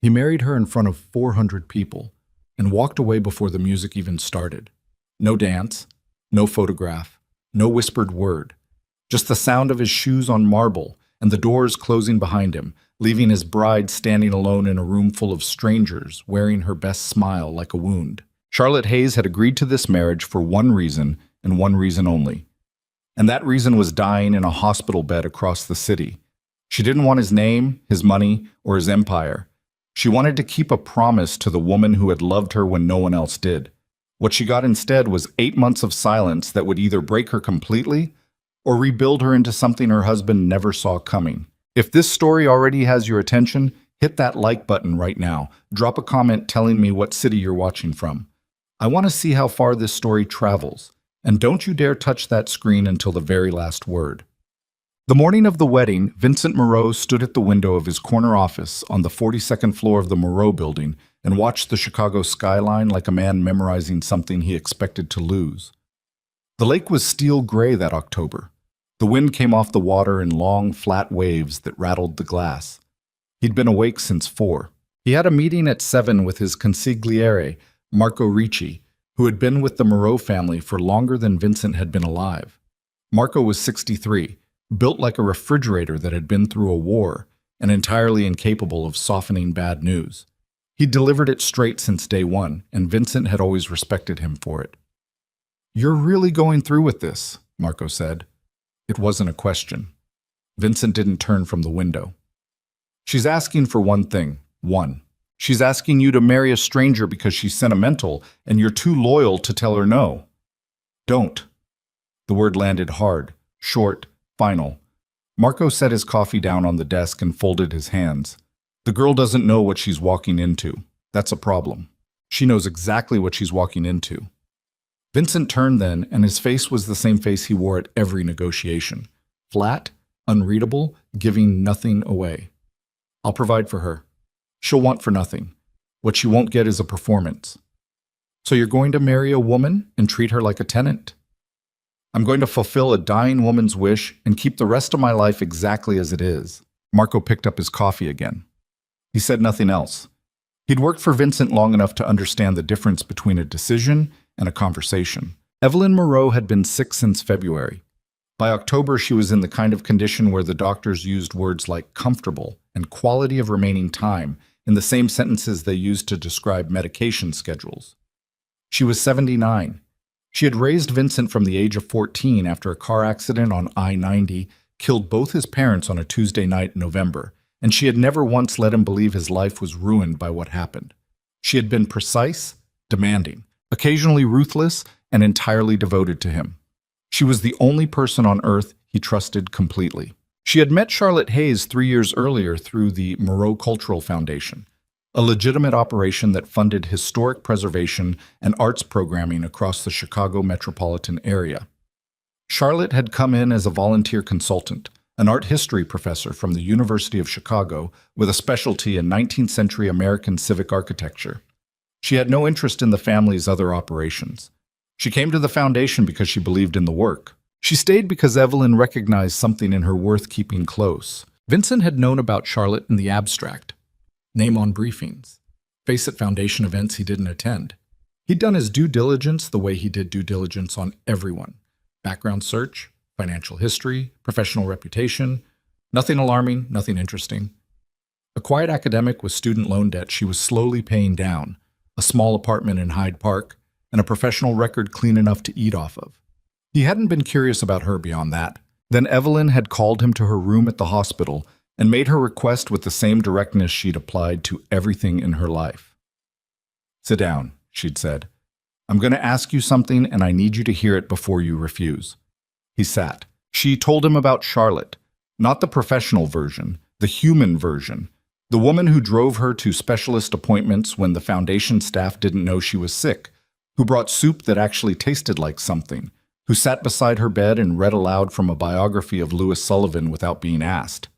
He married her in front of 400 people and walked away before the music even started. No dance, no photograph, no whispered word, just the sound of his shoes on marble and the doors closing behind him, leaving his bride standing alone in a room full of strangers, wearing her best smile like a wound. Charlotte Hayes had agreed to this marriage for one reason and one reason only. And that reason was dying in a hospital bed across the city. She didn't want his name, his money, or his empire. She wanted to keep a promise to the woman who had loved her when no one else did. What she got instead was 8 months of silence that would either break her completely or rebuild her into something her husband never saw coming. If this story already has your attention, hit that like button right now. Drop a comment telling me what city you're watching from. I want to see how far this story travels. And don't you dare touch that screen until the very last word. The morning of the wedding, Vincent Moreau stood at the window of his corner office on the 42nd floor of the Moreau building and watched the Chicago skyline like a man memorizing something he expected to lose. The lake was steel gray that October. The wind came off the water in long, flat waves that rattled the glass. He'd been awake since 4. He had a meeting at 7 with his consigliere, Marco Ricci, who had been with the Moreau family for longer than Vincent had been alive. Marco was 63, built like a refrigerator that had been through a war, and entirely incapable of softening bad news. He'd delivered it straight since day one, and Vincent had always respected him for it. "You're really going through with this," Marco said. It wasn't a question. Vincent didn't turn from the window. "She's asking for one thing. One. She's asking you to marry a stranger because she's sentimental, and you're too loyal to tell her no. Don't." The word landed hard, short, final. Marco set his coffee down on the desk and folded his hands. The girl doesn't know what she's walking into. That's a problem. She knows exactly what she's walking into. Vincent turned then, and his face was the same face he wore at every negotiation. Flat, unreadable, giving nothing away. "I'll provide for her. She'll want for nothing. What she won't get is a performance." "So you're going to marry a woman and treat her like a tenant?" "I'm going to fulfill a dying woman's wish and keep the rest of my life exactly as it is." Marco picked up his coffee again. He said nothing else. He'd worked for Vincent long enough to understand the difference between a decision and a conversation. Evelyn Moreau had been sick since February. By October, she was in the kind of condition where the doctors used words like comfortable and quality of remaining time in the same sentences they used to describe medication schedules. She was 79. She had raised Vincent from the age of 14 after a car accident on I-90 killed both his parents on a Tuesday night in November, and she had never once let him believe his life was ruined by what happened. She had been precise, demanding, occasionally ruthless, and entirely devoted to him. She was the only person on earth he trusted completely. She had met Charlotte Hayes 3 years earlier through the Moreau Cultural Foundation, a legitimate operation that funded historic preservation and arts programming across the Chicago metropolitan area. Charlotte had come in as a volunteer consultant, an art history professor from the University of Chicago with a specialty in 19th century American civic architecture. She had no interest in the family's other operations. She came to the foundation because she believed in the work. She stayed because Evelyn recognized something in her worth keeping close. Vincent had known about Charlotte in the abstract. Name on briefings. Face at foundation events he didn't attend. He'd done his due diligence the way he did due diligence on everyone. Background search, financial history, professional reputation. Nothing alarming, nothing interesting. A quiet academic with student loan debt she was slowly paying down, a small apartment in Hyde Park, and a professional record clean enough to eat off of. He hadn't been curious about her beyond that. Then Evelyn had called him to her room at the hospital and made her request with the same directness she'd applied to everything in her life. "Sit down," she'd said. "I'm going to ask you something, and I need you to hear it before you refuse." He sat. She told him about Charlotte, not the professional version, the human version, the woman who drove her to specialist appointments when the foundation staff didn't know she was sick, who brought soup that actually tasted like something, who sat beside her bed and read aloud from a biography of Louis Sullivan without being asked.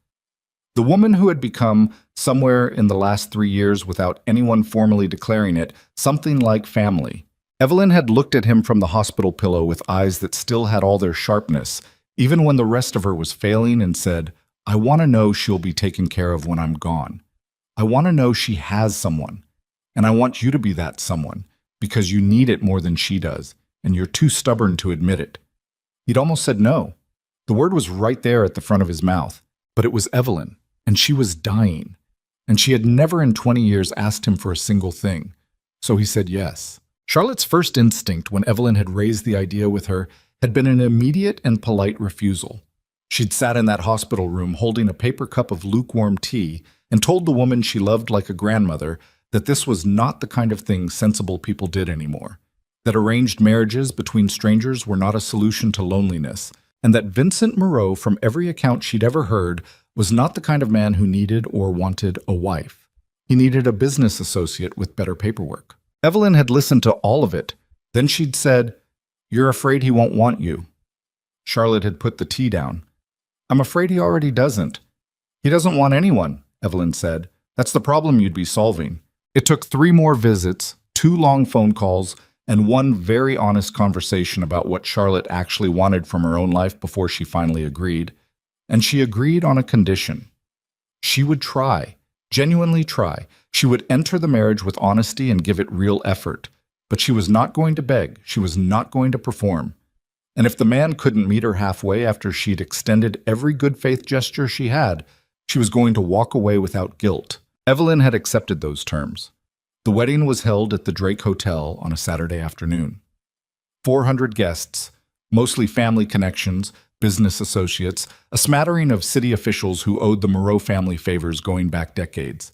The woman who had become, somewhere in the last 3 years without anyone formally declaring it, something like family. Evelyn had looked at him from the hospital pillow with eyes that still had all their sharpness, even when the rest of her was failing, and said, "I want to know she'll be taken care of when I'm gone." I want to know she has someone, and I want you to be that someone, because you need it more than she does, and you're too stubborn to admit it." He'd almost said no. The word was right there at the front of his mouth, but it was Evelyn, and she was dying, and she had never in 20 years asked him for a single thing. So he said yes. Charlotte's first instinct when Evelyn had raised the idea with her had been an immediate and polite refusal. She'd sat in that hospital room holding a paper cup of lukewarm tea and told the woman she loved like a grandmother that this was not the kind of thing sensible people did anymore, that arranged marriages between strangers were not a solution to loneliness, and that Vincent Moreau, from every account she'd ever heard, was not the kind of man who needed or wanted a wife. He needed a business associate with better paperwork. Evelyn had listened to all of it. Then she'd said, "You're afraid he won't want you." Charlotte had put the tea down. "I'm afraid he already doesn't." "He doesn't want anyone," Evelyn said. "That's the problem you'd be solving." It took 3 more visits, 2 long phone calls, and 1 very honest conversation about what Charlotte actually wanted from her own life before she finally agreed. And she agreed on a condition. She would try, genuinely try. She would enter the marriage with honesty and give it real effort. But she was not going to beg. She was not going to perform. And if the man couldn't meet her halfway after she'd extended every good faith gesture she had, she was going to walk away without guilt. Evelyn had accepted those terms. The wedding was held at the Drake Hotel on a Saturday afternoon. 400 guests, mostly family connections, business associates, a smattering of city officials who owed the Moreau family favors going back decades.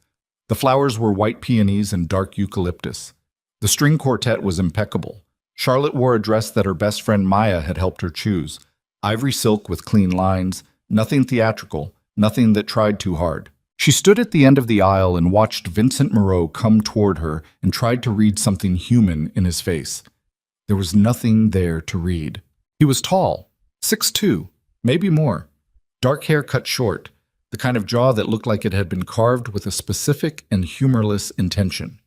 The flowers were white peonies and dark eucalyptus. The string quartet was impeccable. Charlotte wore a dress that her best friend Maya had helped her choose. Ivory silk with clean lines, nothing theatrical, nothing that tried too hard. She stood at the end of the aisle and watched Vincent Moreau come toward her and tried to read something human in his face. There was nothing there to read. He was tall, 6'2", maybe more. Dark hair cut short, the kind of jaw that looked like it had been carved with a specific and humorless intention.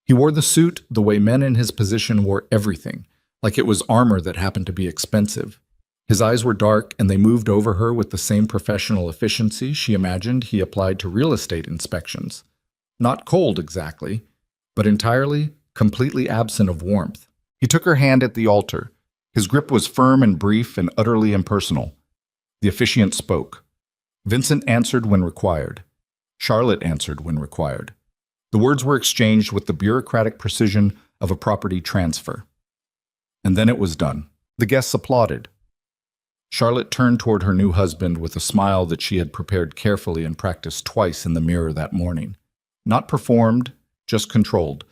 He wore the suit the way men in his position wore everything, like it was armor that happened to be expensive. His eyes were dark, and they moved over her with the same professional efficiency she imagined he applied to real estate inspections. Not cold exactly, but entirely, completely absent of warmth. He took her hand at the altar. His grip was firm and brief and utterly impersonal. The officiant spoke. Vincent answered when required. Charlotte answered when required. The words were exchanged with the bureaucratic precision of a property transfer. And then it was done. The guests applauded. Charlotte turned toward her new husband with a smile that she had prepared carefully and practiced twice in the mirror that morning. Not performed, just controlled.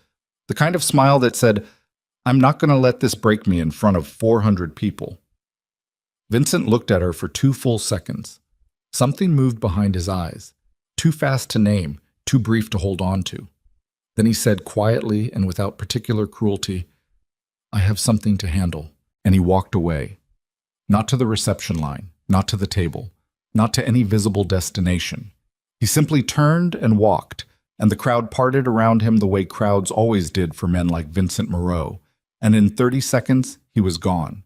The kind of smile that said, "I'm not going to let this break me in front of 400 people." Vincent looked at her for 2 full seconds. Something moved behind his eyes, too fast to name, too brief to hold on to. Then he said quietly and without particular cruelty, "I have something to handle," and he walked away. Not to the reception line, not to the table, not to any visible destination. He simply turned and walked, and the crowd parted around him the way crowds always did for men like Vincent Moreau, and in 30 seconds he was gone.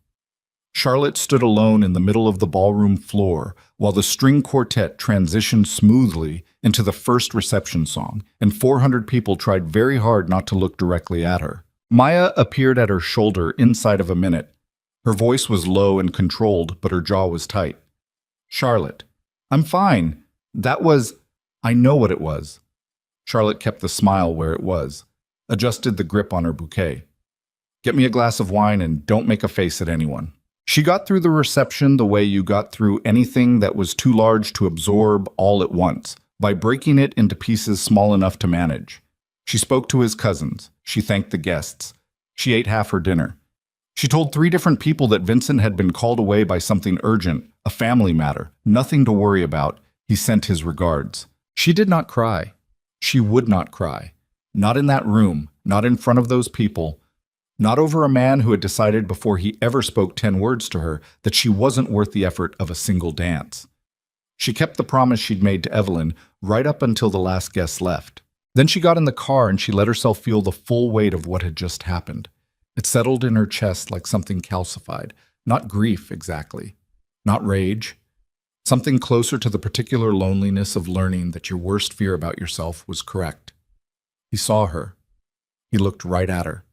Charlotte stood alone in the middle of the ballroom floor while the string quartet transitioned smoothly into the first reception song, and 400 people tried very hard not to look directly at her. Maya appeared at her shoulder inside of a minute. Her voice was low and controlled, but her jaw was tight. "Charlotte, I'm fine. I know what it was." Charlotte kept the smile where it was, adjusted the grip on her bouquet. "Get me a glass of wine and don't make a face at anyone." She got through the reception the way you got through anything that was too large to absorb all at once, by breaking it into pieces small enough to manage. She spoke to his cousins. She thanked the guests. She ate half her dinner. She told 3 different people that Vincent had been called away by something urgent, a family matter, nothing to worry about. He sent his regards. She did not cry. She would not cry. Not in that room, not in front of those people, not over a man who had decided before he ever spoke 10 words to her that she wasn't worth the effort of a single dance. She kept the promise she'd made to Evelyn right up until the last guest left. Then she got in the car and she let herself feel the full weight of what had just happened. It settled in her chest like something calcified, not grief exactly, not rage, something closer to the particular loneliness of learning that your worst fear about yourself was correct. He saw her. He looked right at her,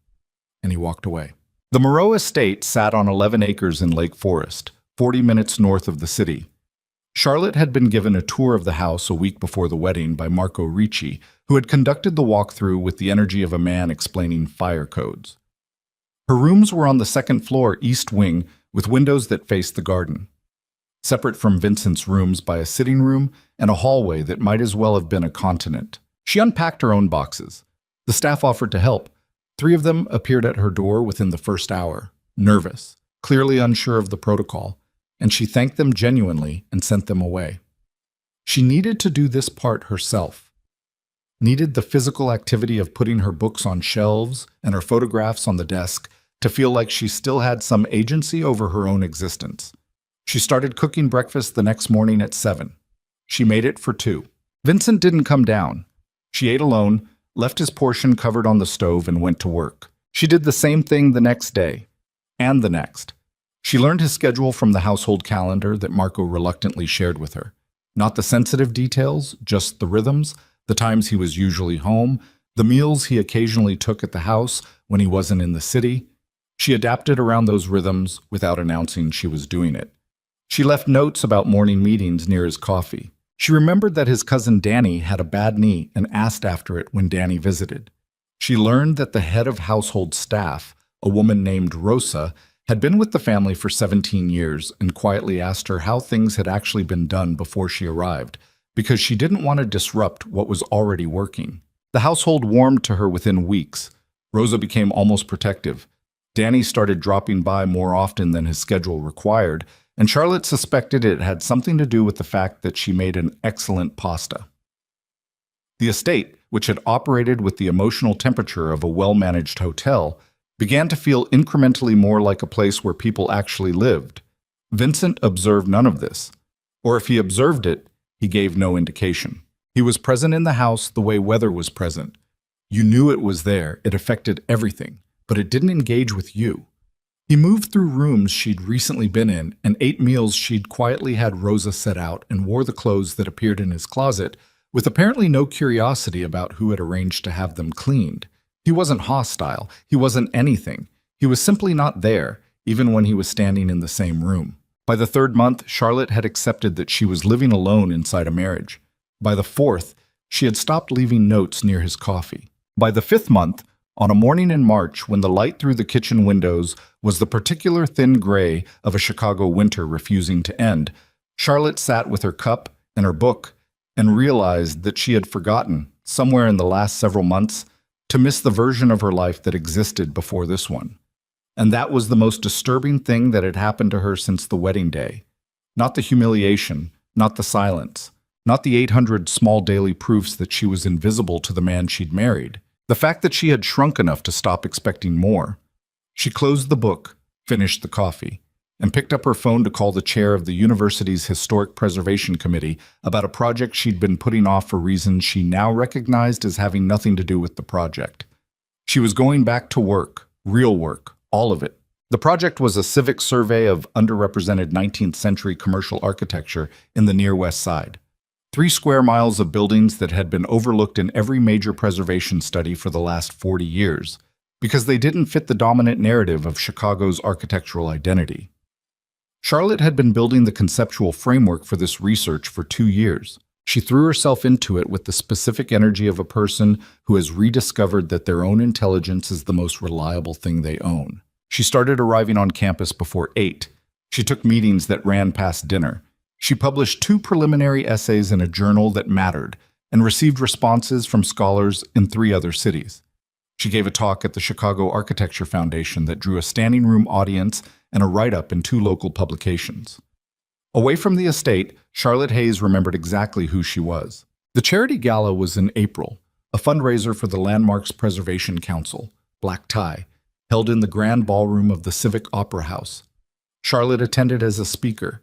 and he walked away. The Moreau estate sat on 11 acres in Lake Forest, 40 minutes north of the city. Charlotte had been given a tour of the house a week before the wedding by Marco Ricci, who had conducted the walkthrough with the energy of a man explaining fire codes. Her rooms were on the second floor east wing with windows that faced the garden, separate from Vincent's rooms by a sitting room and a hallway that might as well have been a continent. She unpacked her own boxes. The staff offered to help. 3 of them appeared at her door within the first hour, nervous, clearly unsure of the protocol, and she thanked them genuinely and sent them away. She needed to do this part herself, needed the physical activity of putting her books on shelves and her photographs on the desk to feel like she still had some agency over her own existence. She started cooking breakfast the next morning at 7. She made it for 2. Vincent didn't come down. She ate alone, left his portion covered on the stove, and went to work. She did the same thing the next day, and the next. She learned his schedule from the household calendar that Marco reluctantly shared with her. Not the sensitive details, just the rhythms, the times he was usually home, the meals he occasionally took at the house when he wasn't in the city. She adapted around those rhythms without announcing she was doing it. She left notes about morning meetings near his coffee. She remembered that his cousin Danny had a bad knee and asked after it when Danny visited. She learned that the head of household staff, a woman named Rosa, had been with the family for 17 years and quietly asked her how things had actually been done before she arrived, because she didn't want to disrupt what was already working. The household warmed to her within weeks. Rosa became almost protective. Danny started dropping by more often than his schedule required, and Charlotte suspected it had something to do with the fact that she made an excellent pasta. The estate, which had operated with the emotional temperature of a well-managed hotel, began to feel incrementally more like a place where people actually lived. Vincent observed none of this, or if he observed it, he gave no indication. He was present in the house the way weather was present. You knew it was there, it affected everything, but it didn't engage with you. He moved through rooms she'd recently been in and ate meals she'd quietly had Rosa set out and wore the clothes that appeared in his closet, with apparently no curiosity about who had arranged to have them cleaned. He wasn't hostile. He wasn't anything. He was simply not there, even when he was standing in the same room. By the 3rd month, Charlotte had accepted that she was living alone inside a marriage. By the 4th, she had stopped leaving notes near his coffee. By the 5th month, on a morning in March when the light through the kitchen windows was the particular thin gray of a Chicago winter refusing to end, Charlotte sat with her cup and her book and realized that she had forgotten, somewhere in the last several months, to miss the version of her life that existed before this one. And that was the most disturbing thing that had happened to her since the wedding day. Not the humiliation, not the silence, not the 800 small daily proofs that she was invisible to the man she'd married. The fact that she had shrunk enough to stop expecting more. She closed the book, finished the coffee, and picked up her phone to call the chair of the university's Historic Preservation Committee about a project she'd been putting off for reasons she now recognized as having nothing to do with the project. She was going back to work, real work, all of it. The project was a civic survey of underrepresented 19th century commercial architecture in the near West Side. 3 square miles of buildings that had been overlooked in every major preservation study for the last 40 years, because they didn't fit the dominant narrative of Chicago's architectural identity. Charlotte had been building the conceptual framework for this research for 2 years. She threw herself into it with the specific energy of a person who has rediscovered that their own intelligence is the most reliable thing they own. She started arriving on campus before 8. She took meetings that ran past dinner. She published 2 preliminary essays in a journal that mattered and received responses from scholars in 3 other cities. She gave a talk at the Chicago Architecture Foundation that drew a standing room audience and a write-up in 2 local publications. Away from the estate, Charlotte Hayes remembered exactly who she was. The charity gala was in April, a fundraiser for the Landmarks Preservation Council, Black Tie, held in the grand ballroom of the Civic Opera House. Charlotte attended as a speaker.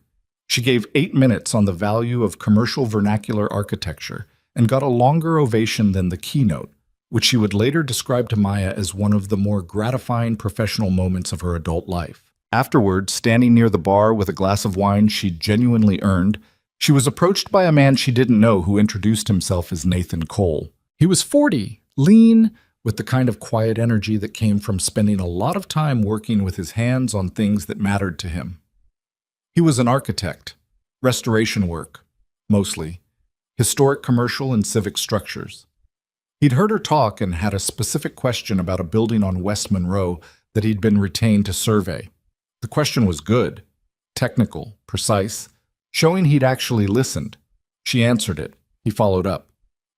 She gave 8 minutes on the value of commercial vernacular architecture and got a longer ovation than the keynote, which she would later describe to Maya as one of the more gratifying professional moments of her adult life. Afterward, standing near the bar with a glass of wine she'd genuinely earned, She was approached by a man she didn't know who introduced himself as Nathan Cole. He was 40, lean, with the kind of quiet energy that came from spending a lot of time working with his hands on things that mattered to him. He was an architect, restoration work, mostly, historic commercial and civic structures. He'd heard her talk and had a specific question about a building on West Monroe that he'd been retained to survey. The question was good, technical, precise, showing he'd actually listened. She answered it. He followed up.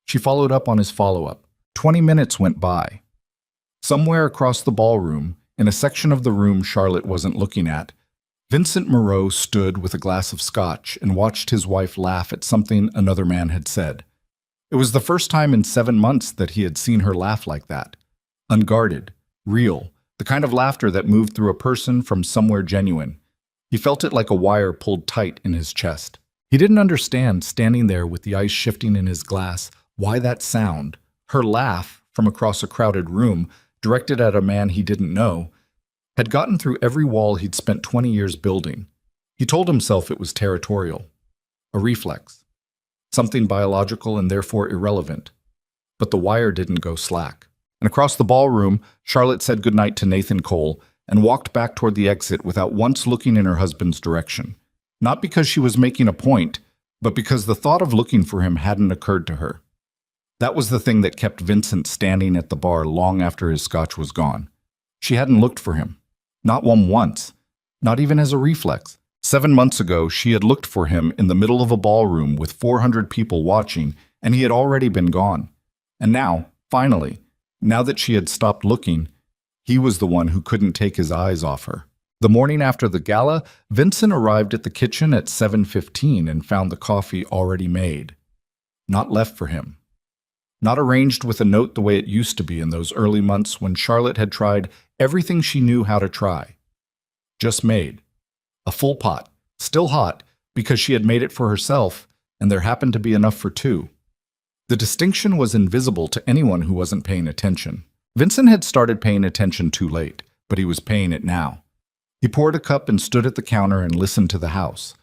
She followed up on his follow-up. 20 minutes went by. Somewhere across the ballroom, in a section of the room Charlotte wasn't looking at, Vincent Moreau stood with a glass of scotch and watched his wife laugh at something another man had said. It was the first time in 7 months that he had seen her laugh like that. Unguarded, real, the kind of laughter that moved through a person from somewhere genuine. He felt it like a wire pulled tight in his chest. He didn't understand, standing there with the ice shifting in his glass, why that sound, her laugh from across a crowded room, directed at a man he didn't know, had gotten through every wall he'd spent 20 years building. He told himself it was territorial, a reflex, something biological and therefore irrelevant. But the wire didn't go slack. And across the ballroom, Charlotte said goodnight to Nathan Cole and walked back toward the exit without once looking in her husband's direction. Not because she was making a point, but because the thought of looking for him hadn't occurred to her. That was the thing that kept Vincent standing at the bar long after his scotch was gone. She hadn't looked for him. Not once. Not even as a reflex. 7 months ago, she had looked for him in the middle of a ballroom with 400 people watching, and he had already been gone. And now, finally, now that she had stopped looking, he was the one who couldn't take his eyes off her. The morning after the gala, Vincent arrived at the kitchen at 7:15 and found the coffee already made. Not left for him. Not arranged with a note the way it used to be in those early months when Charlotte had tried everything she knew how to try. Just made. A full pot, still hot, because she had made it for herself, and there happened to be enough for two. The distinction was invisible to anyone who wasn't paying attention. Vincent had started paying attention too late, but he was paying it now. He poured a cup and stood at the counter and listened to the house.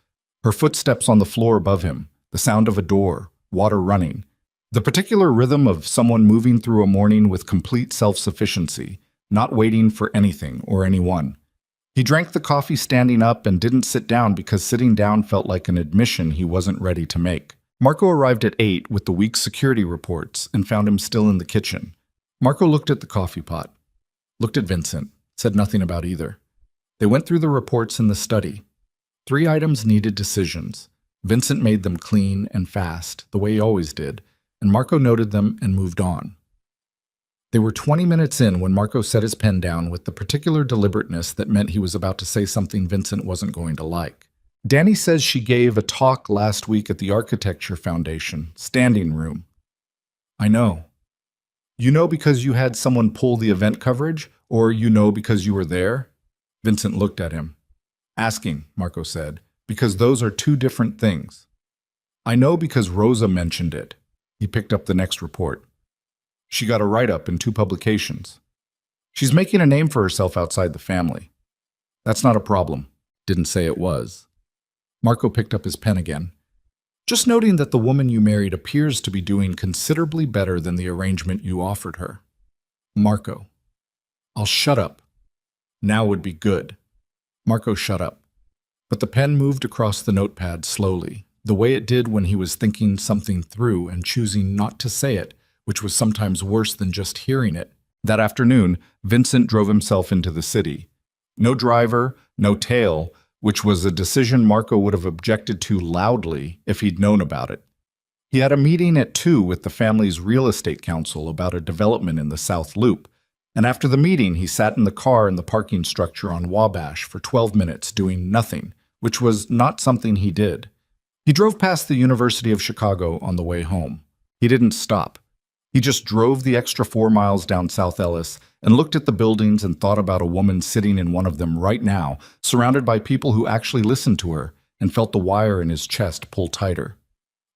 Her footsteps on the floor above him, the sound of a door, water running, the particular rhythm of someone moving through a morning with complete self-sufficiency, not waiting for anything or anyone. He drank the coffee standing up and didn't sit down because sitting down felt like an admission he wasn't ready to make. Marco arrived at 8 with the week's security reports and found him still in the kitchen. Marco looked at the coffee pot, looked at Vincent, said nothing about either. They went through the reports in the study. 3 items needed decisions. Vincent made them clean and fast, the way he always did, and Marco noted them and moved on. They were 20 minutes in when Marco set his pen down with the particular deliberateness that meant he was about to say something Vincent wasn't going to like. Danny says she gave a talk last week at the Architecture Foundation, standing room. I know. You know because you had someone pull the event coverage, or you know because you were there? Vincent looked at him. Asking, Marco said, because those are 2 different things. I know because Rosa mentioned it. He picked up the next report. She got a write-up in 2 publications. She's making a name for herself outside the family. That's not a problem. Didn't say it was. Marco picked up his pen again. Just noting that the woman you married appears to be doing considerably better than the arrangement you offered her. Marco. I'll shut up. Now would be good. Marco shut up. But the pen moved across the notepad slowly, the way it did when he was thinking something through and choosing not to say it, which was sometimes worse than just hearing it. That afternoon, Vincent drove himself into the city. No driver, no tail, which was a decision Marco would have objected to loudly if he'd known about it. He had a meeting at 2 with the family's real estate council about a development in the South Loop, and after the meeting he sat in the car in the parking structure on Wabash for 12 minutes doing nothing, which was not something he did. He drove past the University of Chicago on the way home. He didn't stop. He just drove the extra 4 miles down South Ellis and looked at the buildings and thought about a woman sitting in one of them right now, surrounded by people who actually listened to her, and felt the wire in his chest pull tighter.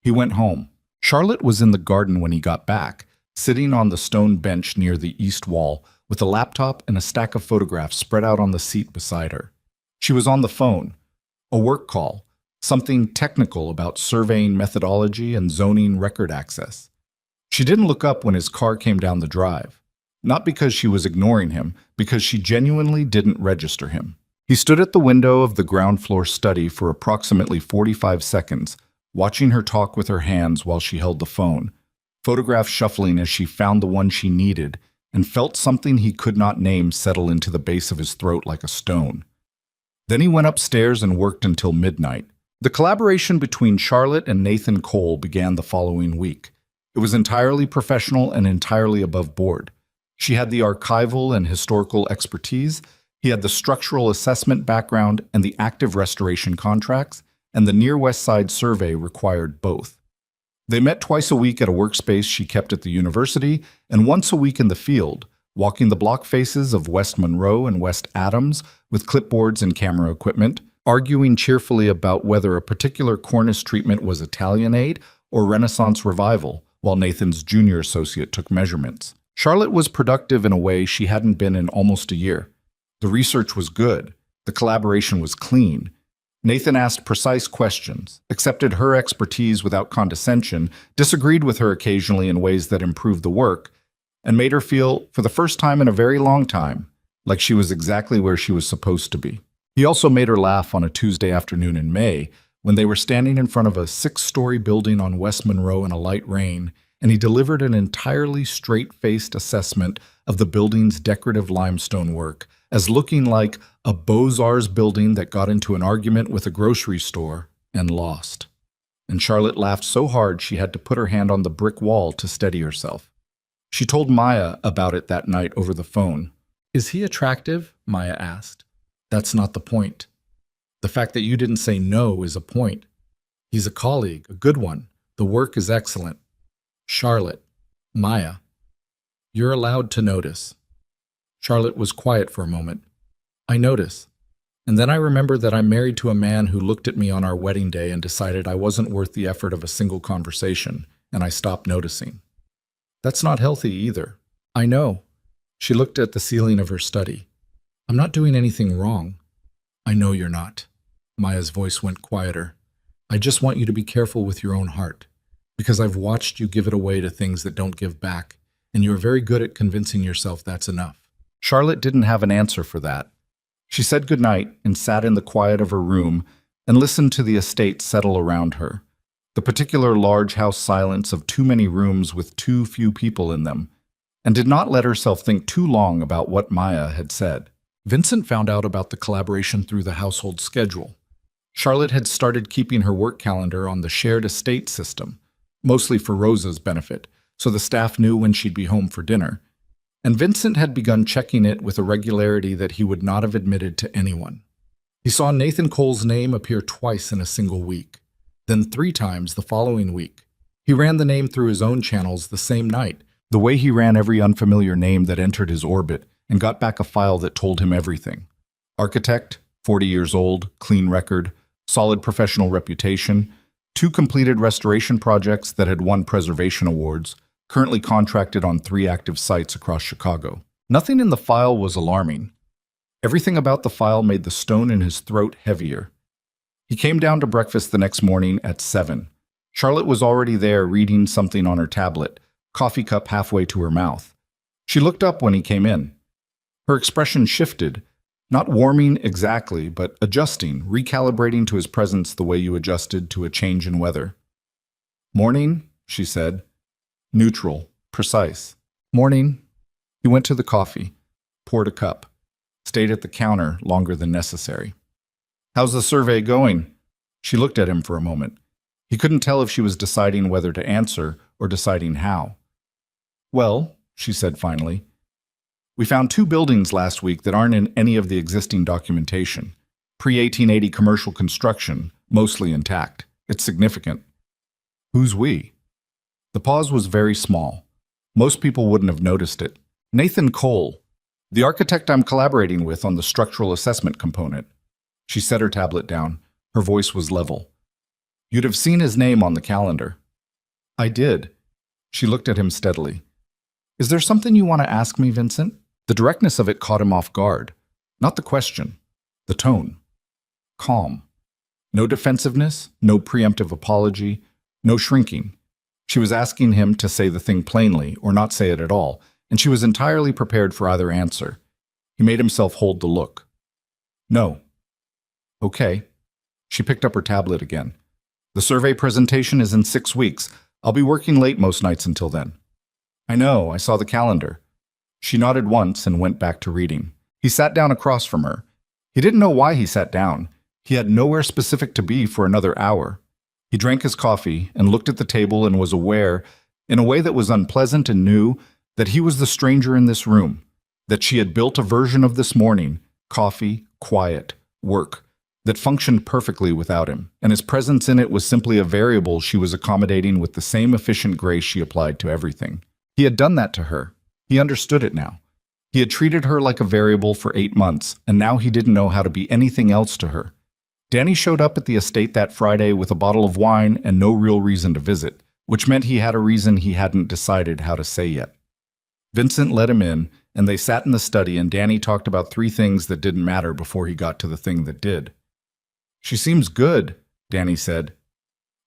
He went home. Charlotte was in the garden when he got back, sitting on the stone bench near the east wall, with a laptop and a stack of photographs spread out on the seat beside her. She was on the phone, a work call, something technical about surveying methodology and zoning record access. She didn't look up when his car came down the drive. Not because she was ignoring him, because she genuinely didn't register him. He stood at the window of the ground floor study for approximately 45 seconds, watching her talk with her hands while she held the phone, photographs shuffling as she found the one she needed, and felt something he could not name settle into the base of his throat like a stone. Then he went upstairs and worked until midnight. The collaboration between Charlotte and Nathan Cole began the following week. It was entirely professional and entirely above board. She had the archival and historical expertise, he had the structural assessment background and the active restoration contracts, and the Near West Side survey required both. They met twice a week at a workspace she kept at the university, and once a week in the field, walking the block faces of West Monroe and West Adams with clipboards and camera equipment, arguing cheerfully about whether a particular cornice treatment was Italianate or Renaissance Revival, while Nathan's junior associate took measurements. Charlotte was productive in a way she hadn't been in almost a year. The research was good. The collaboration was clean. Nathan asked precise questions, accepted her expertise without condescension, disagreed with her occasionally in ways that improved the work, and made her feel, for the first time in a very long time, like she was exactly where she was supposed to be. He also made her laugh on a Tuesday afternoon in May, when they were standing in front of a 6-story building on West Monroe in a light rain, and he delivered an entirely straight-faced assessment of the building's decorative limestone work as looking like a Beaux-Arts building that got into an argument with a grocery store and lost. And Charlotte laughed so hard she had to put her hand on the brick wall to steady herself. She told Maya about it that night over the phone. "Is he attractive?" Maya asked. "That's not the point. The fact that you didn't say no is a point. He's a colleague, a good one. The work is excellent." "Charlotte." "Maya. You're allowed to notice." Charlotte was quiet for a moment. "I notice. And then I remember that I'm married to a man who looked at me on our wedding day and decided I wasn't worth the effort of a single conversation, and I stopped noticing. That's not healthy either." "I know." She looked at the ceiling of her study. "I'm not doing anything wrong." "I know you're not." Maya's voice went quieter. "I just want you to be careful with your own heart, because I've watched you give it away to things that don't give back, and you're very good at convincing yourself that's enough." Charlotte didn't have an answer for that. She said goodnight and sat in the quiet of her room and listened to the estate settle around her, the particular large house silence of too many rooms with too few people in them, and did not let herself think too long about what Maya had said. Vincent found out about the collaboration through the household schedule. Charlotte had started keeping her work calendar on the shared estate system, mostly for Rosa's benefit, so the staff knew when she'd be home for dinner. And Vincent had begun checking it with a regularity that he would not have admitted to anyone. He saw Nathan Cole's name appear twice in a single week, then 3 times the following week. He ran the name through his own channels the same night, the way he ran every unfamiliar name that entered his orbit, and got back a file that told him everything. Architect, 40 years old, clean record, solid professional reputation, 2 completed restoration projects that had won preservation awards, currently contracted on 3 active sites across Chicago. Nothing in the file was alarming. Everything about the file made the stone in his throat heavier. He came down to breakfast the next morning at 7. Charlotte was already there reading something on her tablet, coffee cup halfway to her mouth. She looked up when he came in. Her expression shifted, not warming exactly, but adjusting, recalibrating to his presence the way you adjusted to a change in weather. "Morning," she said. Neutral, precise. "Morning." He went to the coffee, poured a cup, stayed at the counter longer than necessary. "How's the survey going?" She looked at him for a moment. He couldn't tell if she was deciding whether to answer or deciding how. "Well," she said finally, "we found 2 buildings last week that aren't in any of the existing documentation. Pre-1880 commercial construction, mostly intact. It's significant." "Who's we?" The pause was very small. Most people wouldn't have noticed it. "Nathan Cole, the architect I'm collaborating with on the structural assessment component." She set her tablet down. Her voice was level. "You'd have seen his name on the calendar." "I did." She looked at him steadily. "Is there something you want to ask me, Vincent?" The directness of it caught him off guard. Not the question, the tone. Calm. No defensiveness, no preemptive apology, no shrinking. She was asking him to say the thing plainly or not say it at all, and she was entirely prepared for either answer. He made himself hold the look. No. Okay. She picked up her tablet again. The survey presentation is in 6 weeks. I'll be working late most nights until then. I know, I saw the calendar. She nodded once and went back to reading. He sat down across from her. He didn't know why he sat down. He had nowhere specific to be for another hour. He drank his coffee and looked at the table and was aware, in a way that was unpleasant and new, that he was the stranger in this room, that she had built a version of this morning, coffee, quiet, work, that functioned perfectly without him, and his presence in it was simply a variable she was accommodating with the same efficient grace she applied to everything. He had done that to her. He understood it now. He had treated her like a variable for 8 months, and now he didn't know how to be anything else to her. Danny showed up at the estate that Friday with a bottle of wine and no real reason to visit, which meant he had a reason he hadn't decided how to say yet. Vincent let him in, and they sat in the study, and Danny talked about 3 things that didn't matter before he got to the thing that did. She seems good, Danny said.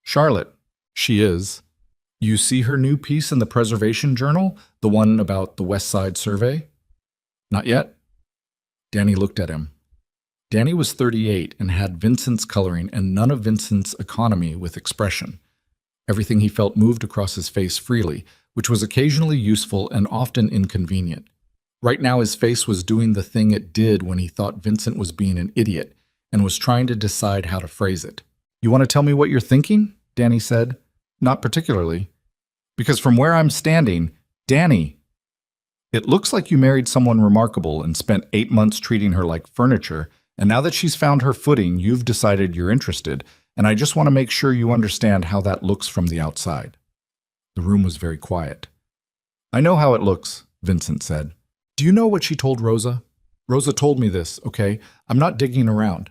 Charlotte, she is. You see her new piece in the Preservation Journal, the one about the West Side Survey? Not yet? Danny looked at him. Danny was 38 and had Vincent's coloring and none of Vincent's economy with expression. Everything he felt moved across his face freely, which was occasionally useful and often inconvenient. Right now his face was doing the thing it did when he thought Vincent was being an idiot and was trying to decide how to phrase it. You want to tell me what you're thinking? Danny said. Not particularly. Because from where I'm standing, Danny, it looks like you married someone remarkable and spent 8 months treating her like furniture, and now that she's found her footing, you've decided you're interested, and I just want to make sure you understand how that looks from the outside. The room was very quiet. I know how it looks, Vincent said. Do you know what she told Rosa? Rosa told me this, okay? I'm not digging around.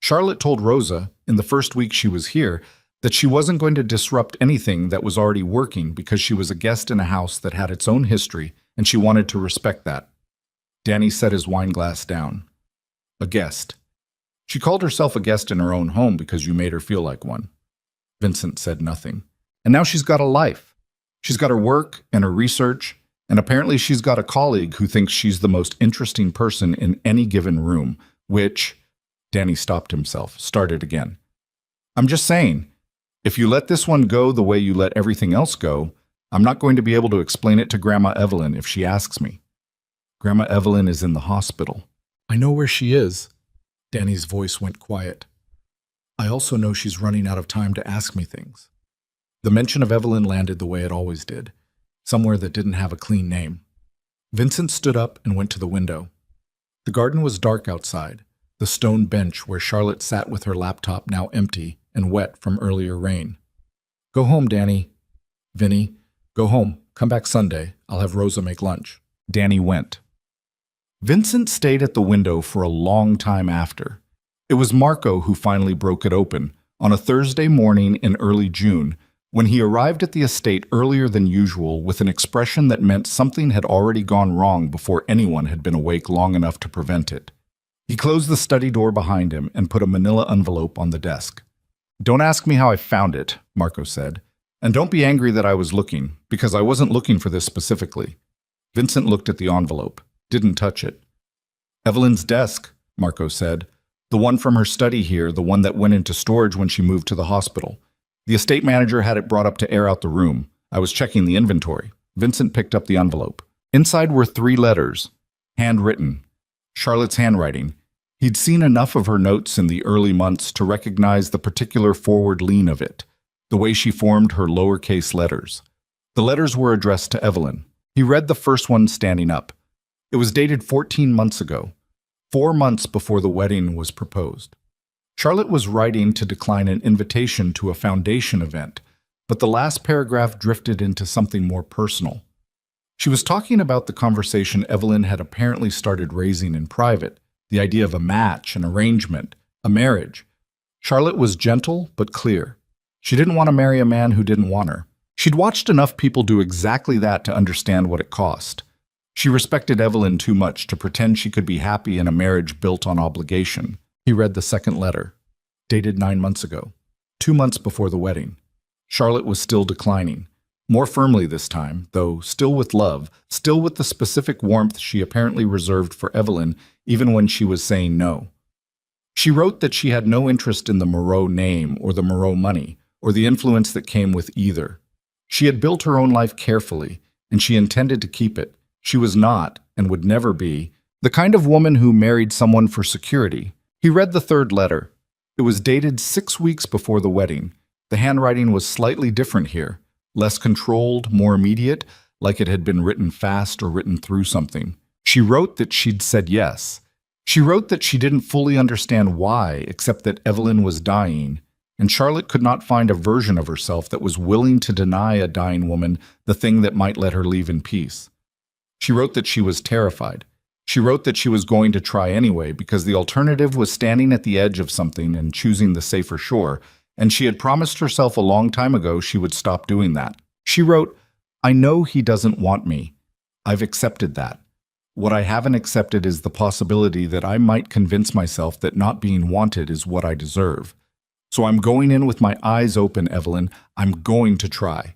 Charlotte told Rosa, in the first week she was here, that she wasn't going to disrupt anything that was already working because she was a guest in a house that had its own history, and she wanted to respect that. Danny set his wine glass down. A guest. She called herself a guest in her own home because you made her feel like one. Vincent said nothing. And now she's got a life. She's got her work and her research, and apparently she's got a colleague who thinks she's the most interesting person in any given room, which... Danny stopped himself, started again. I'm just saying, if you let this one go the way you let everything else go, I'm not going to be able to explain it to Grandma Evelyn if she asks me. Grandma Evelyn is in the hospital. I know where she is. Danny's voice went quiet. I also know she's running out of time to ask me things. The mention of Evelyn landed the way it always did, somewhere that didn't have a clean name. Vincent stood up and went to the window. The garden was dark outside, the stone bench where Charlotte sat with her laptop now empty and wet from earlier rain. Go home, Danny. Vinny, go home. Come back Sunday. I'll have Rosa make lunch. Danny went. Vincent stayed at the window for a long time after. It was Marco who finally broke it open, on a Thursday morning in early June, when he arrived at the estate earlier than usual with an expression that meant something had already gone wrong before anyone had been awake long enough to prevent it. He closed the study door behind him and put a manila envelope on the desk. Don't ask me how I found it, Marco said. And don't be angry that I was looking, because I wasn't looking for this specifically. Vincent looked at the envelope, didn't touch it. Evelyn's desk, Marco said. The one from her study here, the one that went into storage when she moved to the hospital. The estate manager had it brought up to air out the room. I was checking the inventory. Vincent picked up the envelope. Inside were 3 letters, handwritten. Charlotte's handwriting. He'd seen enough of her notes in the early months to recognize the particular forward lean of it, the way she formed her lowercase letters. The letters were addressed to Evelyn. He read the first one standing up. It was dated 14 months ago, 4 months before the wedding was proposed. Charlotte was writing to decline an invitation to a foundation event, but the last paragraph drifted into something more personal. She was talking about the conversation Evelyn had apparently started raising in private, the idea of a match, an arrangement, a marriage. Charlotte was gentle but clear. She didn't want to marry a man who didn't want her. She'd watched enough people do exactly that to understand what it cost. She respected Evelyn too much to pretend she could be happy in a marriage built on obligation. He read the second letter. dated 9 months ago, 2 months before the wedding. Charlotte was still declining. More firmly this time, though still with love, still with the specific warmth she apparently reserved for Evelyn even when she was saying no. She wrote that she had no interest in the Moreau name or the Moreau money, or the influence that came with either. She had built her own life carefully, and she intended to keep it. She was not, and would never be, the kind of woman who married someone for security. He read the third letter. It was dated 6 weeks before the wedding. The handwriting was slightly different here. Less controlled, more immediate, like it had been written fast or written through something. She wrote that she'd said yes. She wrote that she didn't fully understand why, except that Evelyn was dying, and Charlotte could not find a version of herself that was willing to deny a dying woman the thing that might let her leave in peace. She wrote that she was terrified. She wrote that she was going to try anyway because the alternative was standing at the edge of something and choosing the safer shore, and she had promised herself a long time ago she would stop doing that. She wrote, "I know he doesn't want me. I've accepted that. What I haven't accepted is the possibility that I might convince myself that not being wanted is what I deserve. So I'm going in with my eyes open, Evelyn. I'm going to try.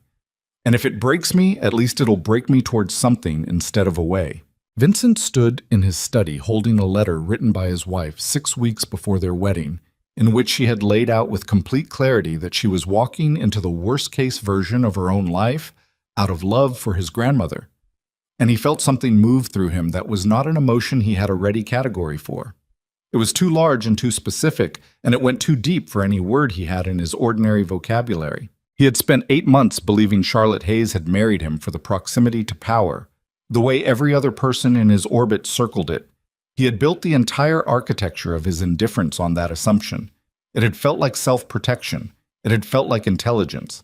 And if it breaks me, at least it'll break me towards something instead of away." Vincent stood in his study holding a letter written by his wife 6 weeks before their wedding, in which she had laid out with complete clarity that she was walking into the worst-case version of her own life out of love for his grandmother. And he felt something move through him that was not an emotion he had a ready category for. It was too large and too specific, and it went too deep for any word he had in his ordinary vocabulary. He had spent 8 months believing Charlotte Hayes had married him for the proximity to power, the way every other person in his orbit circled it. He had built the entire architecture of his indifference on that assumption. It had felt like self-protection. It had felt like intelligence.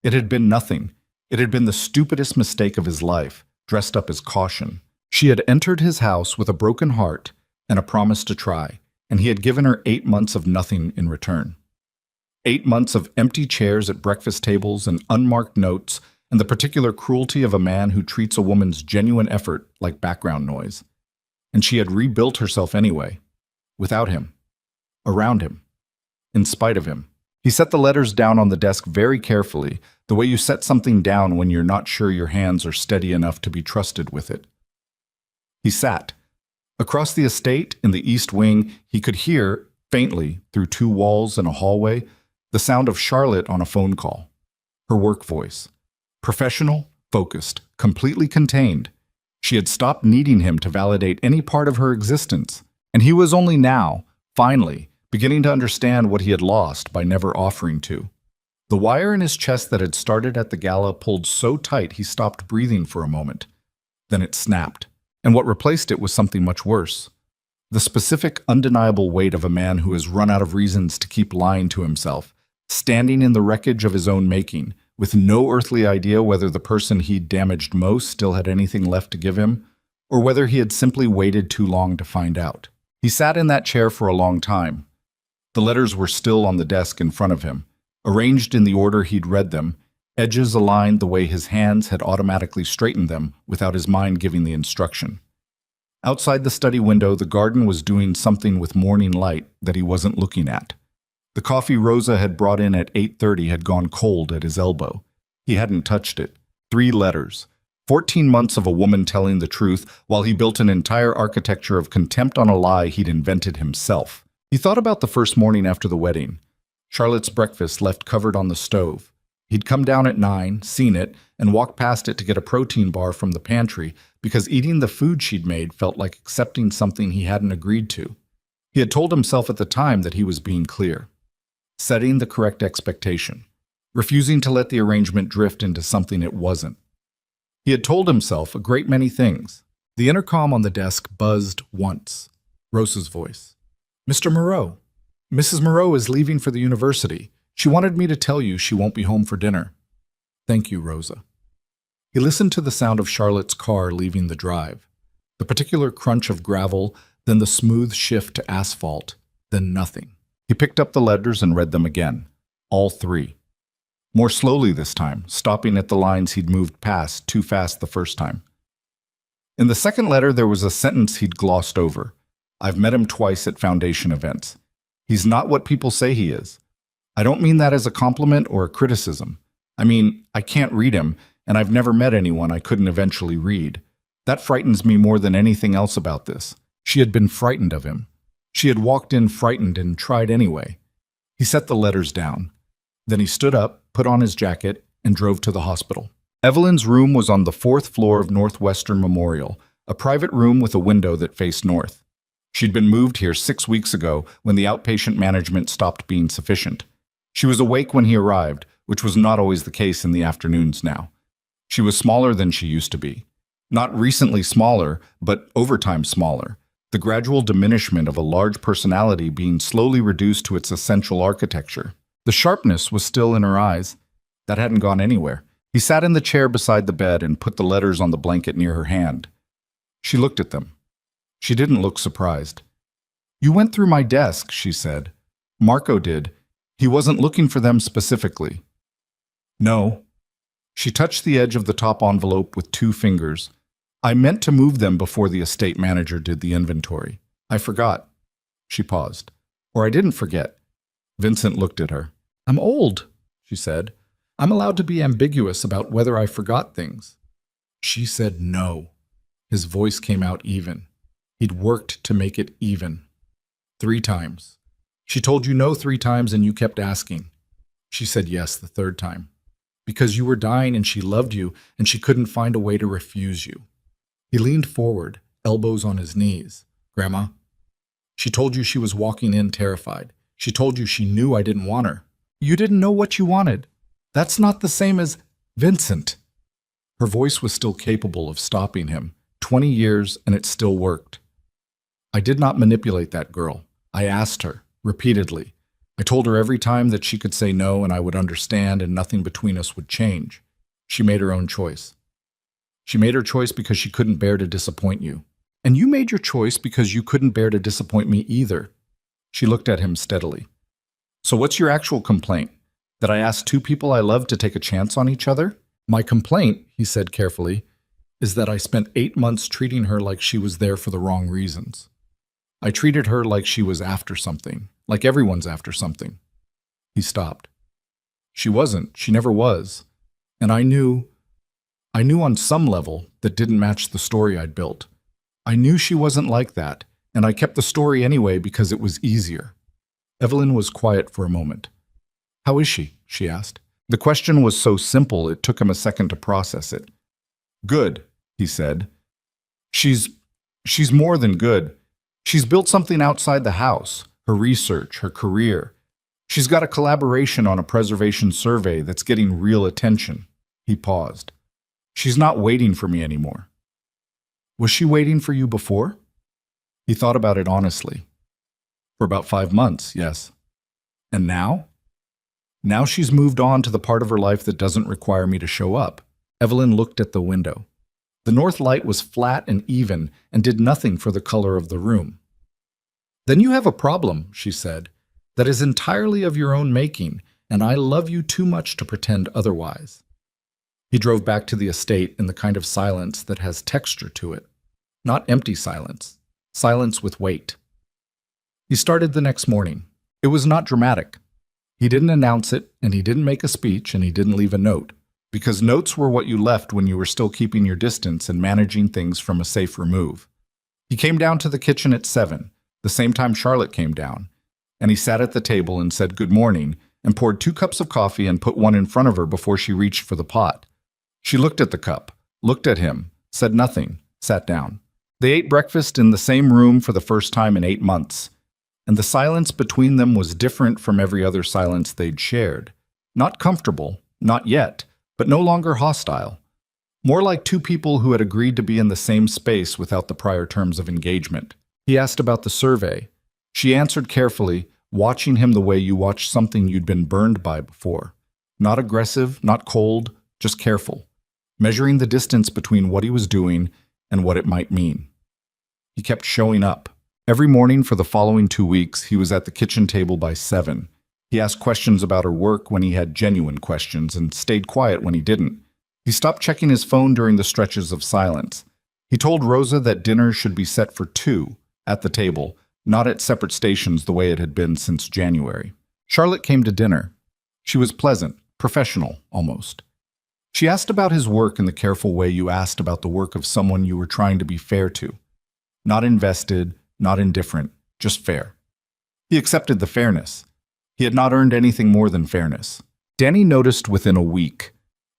It had been nothing. It had been the stupidest mistake of his life, dressed up as caution. She had entered his house with a broken heart and a promise to try, and he had given her 8 months of nothing in return. 8 months of empty chairs at breakfast tables and unmarked notes, and the particular cruelty of a man who treats a woman's genuine effort like background noise. And she had rebuilt herself anyway, without him, around him, in spite of him. He set the letters down on the desk very carefully, the way you set something down when you're not sure your hands are steady enough to be trusted with it. He sat. Across the estate, in the east wing, he could hear, faintly, through 2 walls and a hallway, the sound of Charlotte on a phone call. Her work voice. Professional, focused, completely contained. She had stopped needing him to validate any part of her existence, and he was only now, finally, beginning to understand what he had lost by never offering to. The wire in his chest that had started at the gala pulled so tight he stopped breathing for a moment. Then it snapped, and what replaced it was something much worse. The specific, undeniable weight of a man who has run out of reasons to keep lying to himself, standing in the wreckage of his own making, with no earthly idea whether the person he'd damaged most still had anything left to give him, or whether he had simply waited too long to find out. He sat in that chair for a long time. The letters were still on the desk in front of him, arranged in the order he'd read them, edges aligned the way his hands had automatically straightened them without his mind giving the instruction. Outside the study window, the garden was doing something with morning light that he wasn't looking at. The coffee Rosa had brought in at 8:30 had gone cold at his elbow. He hadn't touched it. 3 letters. 14 months of a woman telling the truth while he built an entire architecture of contempt on a lie he'd invented himself. He thought about the first morning after the wedding. Charlotte's breakfast left covered on the stove. He'd come down at 9, seen it, and walked past it to get a protein bar from the pantry because eating the food she'd made felt like accepting something he hadn't agreed to. He had told himself at the time that he was being clear. Setting the correct expectation, refusing to let the arrangement drift into something it wasn't. He had told himself a great many things. The intercom on the desk buzzed once. Rosa's voice. "Mr. Moreau, Mrs. Moreau is leaving for the university. She wanted me to tell you she won't be home for dinner." "Thank you, Rosa." He listened to the sound of Charlotte's car leaving the drive, the particular crunch of gravel, then the smooth shift to asphalt, then nothing. He picked up the letters and read them again, all 3. More slowly this time, stopping at the lines he'd moved past too fast the first time. In the second letter, there was a sentence he'd glossed over. "I've met him twice at foundation events. He's not what people say he is. I don't mean that as a compliment or a criticism. I mean, I can't read him, and I've never met anyone I couldn't eventually read. That frightens me more than anything else about this. She had been frightened of him. She had walked in frightened and tried anyway. He set the letters down. Then he stood up, put on his jacket, and drove to the hospital. Evelyn's room was on the 4th floor of Northwestern Memorial, a private room with a window that faced north. She'd been moved here 6 weeks ago when the outpatient management stopped being sufficient. She was awake when he arrived, which was not always the case in the afternoons now. She was smaller than she used to be. Not recently smaller, but over time smaller. The gradual diminishment of a large personality being slowly reduced to its essential architecture. The sharpness was still in her eyes. That hadn't gone anywhere. He sat in the chair beside the bed and put the letters on the blanket near her hand. She looked at them. She didn't look surprised. "You went through my desk," she said. "Marco did. He wasn't looking for them specifically." "No." She touched the edge of the top envelope with 2 fingers. "I meant to move them before the estate manager did the inventory. I forgot." She paused. "Or I didn't forget." Vincent looked at her. "I'm old," she said. "I'm allowed to be ambiguous about whether I forgot things." She said no. His voice came out even. He'd worked to make it even. 3 times. "She told you no 3 times and you kept asking." She said yes the 3rd time. "Because you were dying and she loved you and she couldn't find a way to refuse you." He leaned forward, elbows on his knees. "Grandma, she told you she was walking in terrified. She told you she knew I didn't want her. You didn't know what you wanted. That's not the same as Vincent." Her voice was still capable of stopping him. 20 years and it still worked. "I did not manipulate that girl. I asked her, repeatedly. I told her every time that she could say no and I would understand and nothing between us would change. She made her own choice. She made her choice because she couldn't bear to disappoint you. And you made your choice because you couldn't bear to disappoint me either." She looked at him steadily. "So what's your actual complaint? That I asked 2 people I love to take a chance on each other?" "My complaint," he said carefully, "is that I spent 8 months treating her like she was there for the wrong reasons. I treated her like she was after something, like everyone's after something." He stopped. "She wasn't. She never was. And I knew on some level that didn't match the story I'd built. I knew she wasn't like that, and I kept the story anyway because it was easier." Evelyn was quiet for a moment. "How is she?" she asked. The question was so simple it took him a second to process it. "Good," he said. She's more than good. She's built something outside the house, her research, her career. She's got a collaboration on a preservation survey that's getting real attention." He paused. "She's not waiting for me anymore." "Was she waiting for you before?" He thought about it honestly. "For about 5 months, yes." "And now?" "Now she's moved on to the part of her life that doesn't require me to show up." Evelyn looked at the window. The north light was flat and even and did nothing for the color of the room. "Then you have a problem," she said, "that is entirely of your own making, and I love you too much to pretend otherwise." He drove back to the estate in the kind of silence that has texture to it. Not empty silence, silence with weight. He started the next morning. It was not dramatic. He didn't announce it, and he didn't make a speech, and he didn't leave a note. Because notes were what you left when you were still keeping your distance and managing things from a safe remove. He came down to the kitchen at 7, the same time Charlotte came down, and he sat at the table and said good morning and poured 2 cups of coffee and put one in front of her before she reached for the pot. She looked at the cup, looked at him, said nothing, sat down. They ate breakfast in the same room for the first time in 8 months, and the silence between them was different from every other silence they'd shared. Not comfortable, not yet, but no longer hostile. More like 2 people who had agreed to be in the same space without the prior terms of engagement. He asked about the survey. She answered carefully, watching him the way you watch something you'd been burned by before. Not aggressive, not cold, just careful, measuring the distance between what he was doing and what it might mean. He kept showing up. Every morning for the following 2 weeks, he was at the kitchen table by 7. He asked questions about her work when he had genuine questions and stayed quiet when he didn't. He stopped checking his phone during the stretches of silence. He told Rosa that dinner should be set for 2 at the table, not at separate stations the way it had been since January. Charlotte came to dinner. She was pleasant, professional, almost. She asked about his work in the careful way you asked about the work of someone you were trying to be fair to. Not invested, not indifferent, just fair. He accepted the fairness. He had not earned anything more than fairness. Danny noticed within a week.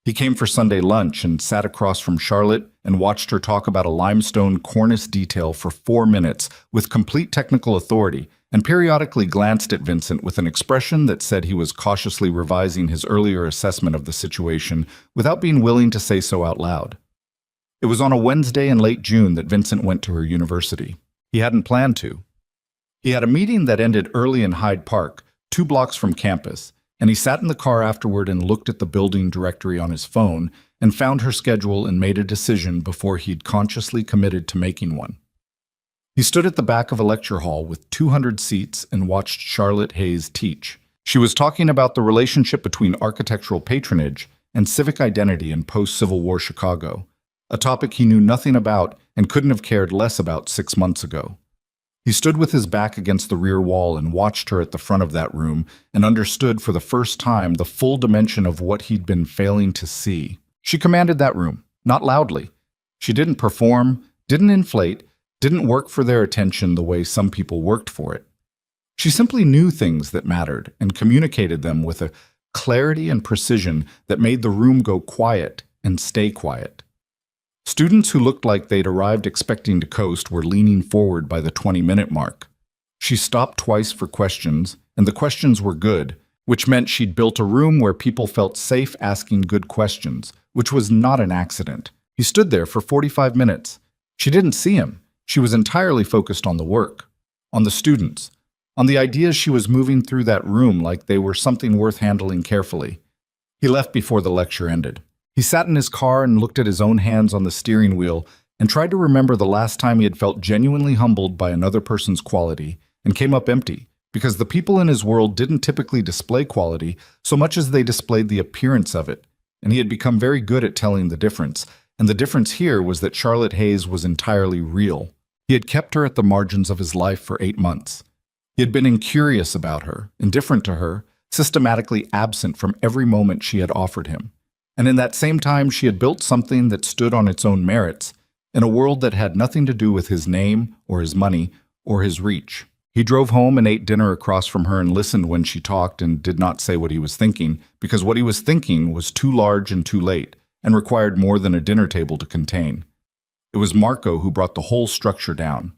He came for Sunday lunch and sat across from Charlotte and watched her talk about a limestone cornice detail for 4 minutes with complete technical authority, and periodically glanced at Vincent with an expression that said he was cautiously revising his earlier assessment of the situation without being willing to say so out loud. It was on a Wednesday in late June that Vincent went to her university. He hadn't planned to. He had a meeting that ended early in Hyde Park, 2 blocks from campus, and he sat in the car afterward and looked at the building directory on his phone and found her schedule and made a decision before he'd consciously committed to making one. He stood at the back of a lecture hall with 200 seats and watched Charlotte Hayes teach. She was talking about the relationship between architectural patronage and civic identity in post-Civil War Chicago, a topic he knew nothing about and couldn't have cared less about 6 months ago. He stood with his back against the rear wall and watched her at the front of that room and understood for the first time the full dimension of what he'd been failing to see. She commanded that room, not loudly. She didn't perform, didn't inflate, didn't work for their attention the way some people worked for it. She simply knew things that mattered and communicated them with a clarity and precision that made the room go quiet and stay quiet. Students who looked like they'd arrived expecting to coast were leaning forward by the 20-minute mark. She stopped twice for questions, and the questions were good, which meant she'd built a room where people felt safe asking good questions, which was not an accident. He stood there for 45 minutes. She didn't see him. She was entirely focused on the work, on the students, on the ideas she was moving through that room like they were something worth handling carefully. He left before the lecture ended. He sat in his car and looked at his own hands on the steering wheel and tried to remember the last time he had felt genuinely humbled by another person's quality and came up empty, because the people in his world didn't typically display quality so much as they displayed the appearance of it, and he had become very good at telling the difference, and the difference here was that Charlotte Hayes was entirely real. He had kept her at the margins of his life for 8 months. He had been incurious about her, indifferent to her, systematically absent from every moment she had offered him. And in that same time, she had built something that stood on its own merits, in a world that had nothing to do with his name or his money or his reach. He drove home and ate dinner across from her and listened when she talked and did not say what he was thinking, because what he was thinking was too large and too late and required more than a dinner table to contain. It was Marco who brought the whole structure down.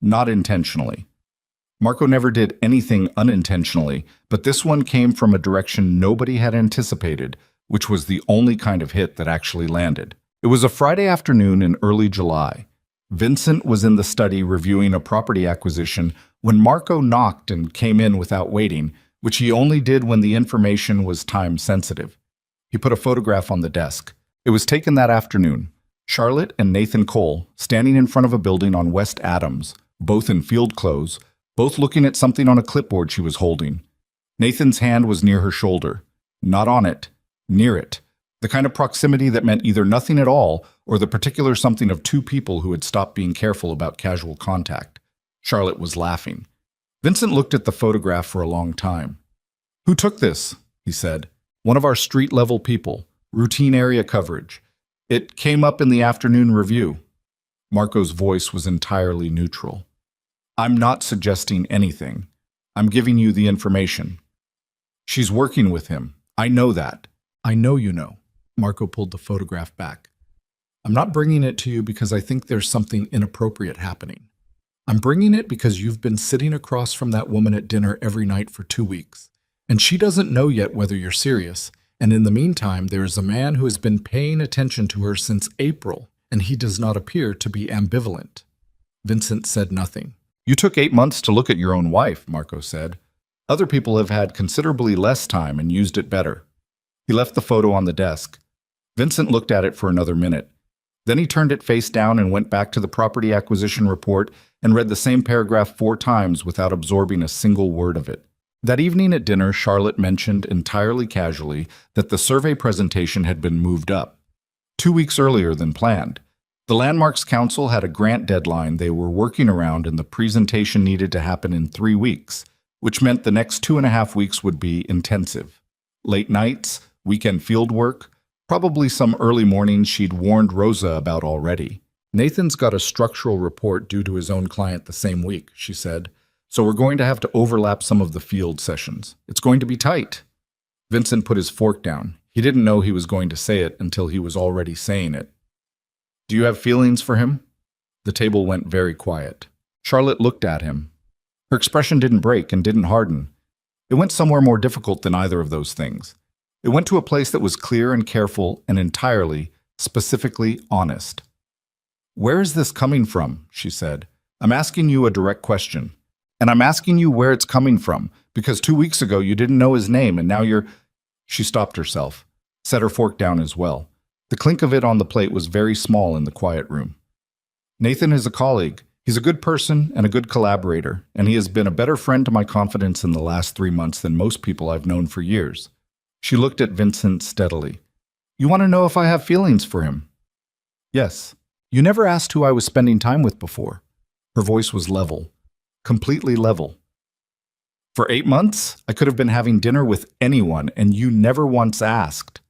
Not intentionally. Marco never did anything unintentionally, but this one came from a direction nobody had anticipated, which was the only kind of hit that actually landed. It was a Friday afternoon in early July. Vincent was in the study reviewing a property acquisition when Marco knocked and came in without waiting, which he only did when the information was time-sensitive. He put a photograph on the desk. It was taken that afternoon. Charlotte and Nathan Cole, standing in front of a building on West Adams, both in field clothes, both looking at something on a clipboard she was holding. Nathan's hand was near her shoulder. Not on it. Near it. The kind of proximity that meant either nothing at all or the particular something of 2 people who had stopped being careful about casual contact. Charlotte was laughing. Vincent looked at the photograph for a long time. "Who took this?" he said. "One of our street-level people. Routine area coverage. It came up in the afternoon review." Marco's voice was entirely neutral. "I'm not suggesting anything. I'm giving you the information. She's working with him. I know that. I know you know." Marco pulled the photograph back. "I'm not bringing it to you because I think there's something inappropriate happening. I'm bringing it because you've been sitting across from that woman at dinner every night for 2 weeks, and she doesn't know yet whether you're serious, and in the meantime there is a man who has been paying attention to her since April, and he does not appear to be ambivalent." Vincent said nothing. "You took 8 months to look at your own wife," Marco said. "Other people have had considerably less time and used it better." He left the photo on the desk. Vincent looked at it for another minute. Then he turned it face down and went back to the property acquisition report and read the same paragraph 4 times without absorbing a single word of it. That evening at dinner, Charlotte mentioned entirely casually that the survey presentation had been moved up 2 weeks earlier than planned. The Landmarks Council had a grant deadline they were working around, and the presentation needed to happen in 3 weeks, which meant the next 2.5 weeks would be intensive. Late nights, weekend field work, probably some early mornings she'd warned Rosa about already. Nathan's got a structural report due to his own client the same week, she said, so we're going to have to overlap some of the field sessions. It's going to be tight. Vincent put his fork down. He didn't know he was going to say it until he was already saying it. Do you have feelings for him? The table went very quiet. Charlotte looked at him. Her expression didn't break and didn't harden. It went somewhere more difficult than either of those things. It went to a place that was clear and careful and entirely, specifically honest. Where is this coming from? She said. I'm asking you a direct question. And I'm asking you where it's coming from, because 2 weeks ago you didn't know his name and now you're… She stopped herself, set her fork down as well. The clink of it on the plate was very small in the quiet room. Nathan is a colleague. He's a good person and a good collaborator, and he has been a better friend to my confidence in the last 3 months than most people I've known for years. She looked at Vincent steadily. You want to know if I have feelings for him? Yes. You never asked who I was spending time with before. Her voice was level, completely level. For 8 months, I could have been having dinner with anyone, and you never once asked.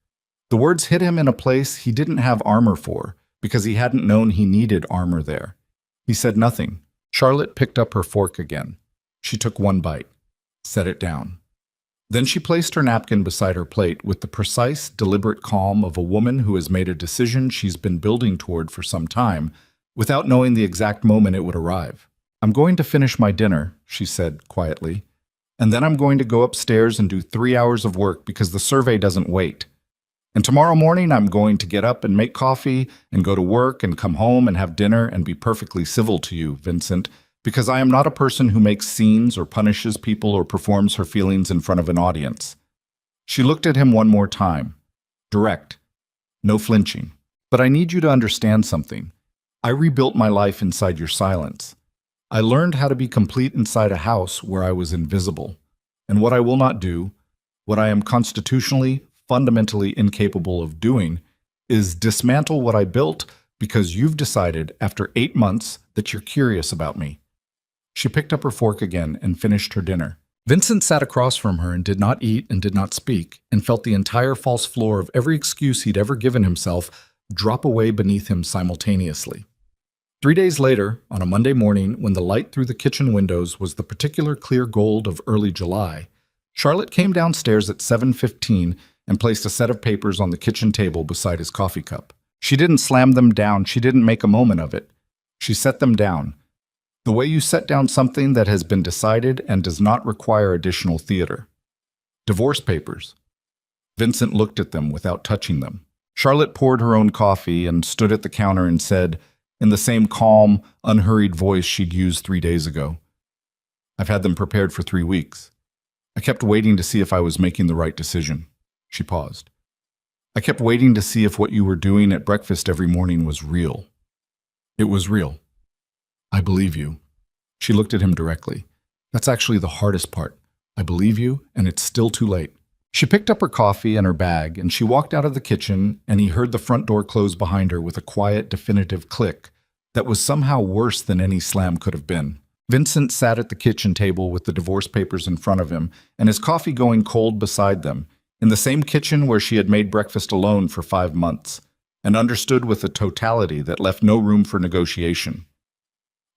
The words hit him in a place he didn't have armor for, because he hadn't known he needed armor there. He said nothing. Charlotte picked up her fork again. She took one bite, set it down. Then she placed her napkin beside her plate with the precise, deliberate calm of a woman who has made a decision she's been building toward for some time, without knowing the exact moment it would arrive. I'm going to finish my dinner, she said quietly, and then I'm going to go upstairs and do 3 hours of work because the survey doesn't wait. And tomorrow morning, I'm going to get up and make coffee and go to work and come home and have dinner and be perfectly civil to you, Vincent, because I am not a person who makes scenes or punishes people or performs her feelings in front of an audience. She looked at him one more time. Direct. No flinching. But I need you to understand something. I rebuilt my life inside your silence. I learned how to be complete inside a house where I was invisible. And what I will not do, what I am constitutionally, fundamentally incapable of doing, is dismantle what I built because you've decided after 8 months that you're curious about me. She picked up her fork again and finished her dinner. Vincent sat across from her and did not eat and did not speak, and felt the entire false floor of every excuse he'd ever given himself drop away beneath him simultaneously. 3 days later, on a Monday morning, when the light through the kitchen windows was the particular clear gold of early July, Charlotte came downstairs at 7:15 and placed a set of papers on the kitchen table beside his coffee cup. She didn't slam them down. She didn't make a moment of it. She set them down. The way you set down something that has been decided and does not require additional theater. Divorce papers. Vincent looked at them without touching them. Charlotte poured her own coffee and stood at the counter and said, in the same calm, unhurried voice she'd used 3 days ago, I've had them prepared for 3 weeks. I kept waiting to see if I was making the right decision. She paused. I kept waiting to see if what you were doing at breakfast every morning was real. It was real. I believe you. She looked at him directly. That's actually the hardest part. I believe you, and it's still too late. She picked up her coffee and her bag, and she walked out of the kitchen, and he heard the front door close behind her with a quiet, definitive click that was somehow worse than any slam could have been. Vincent sat at the kitchen table with the divorce papers in front of him, and his coffee going cold beside them, in the same kitchen where she had made breakfast alone for 5 months, and understood with a totality that left no room for negotiation.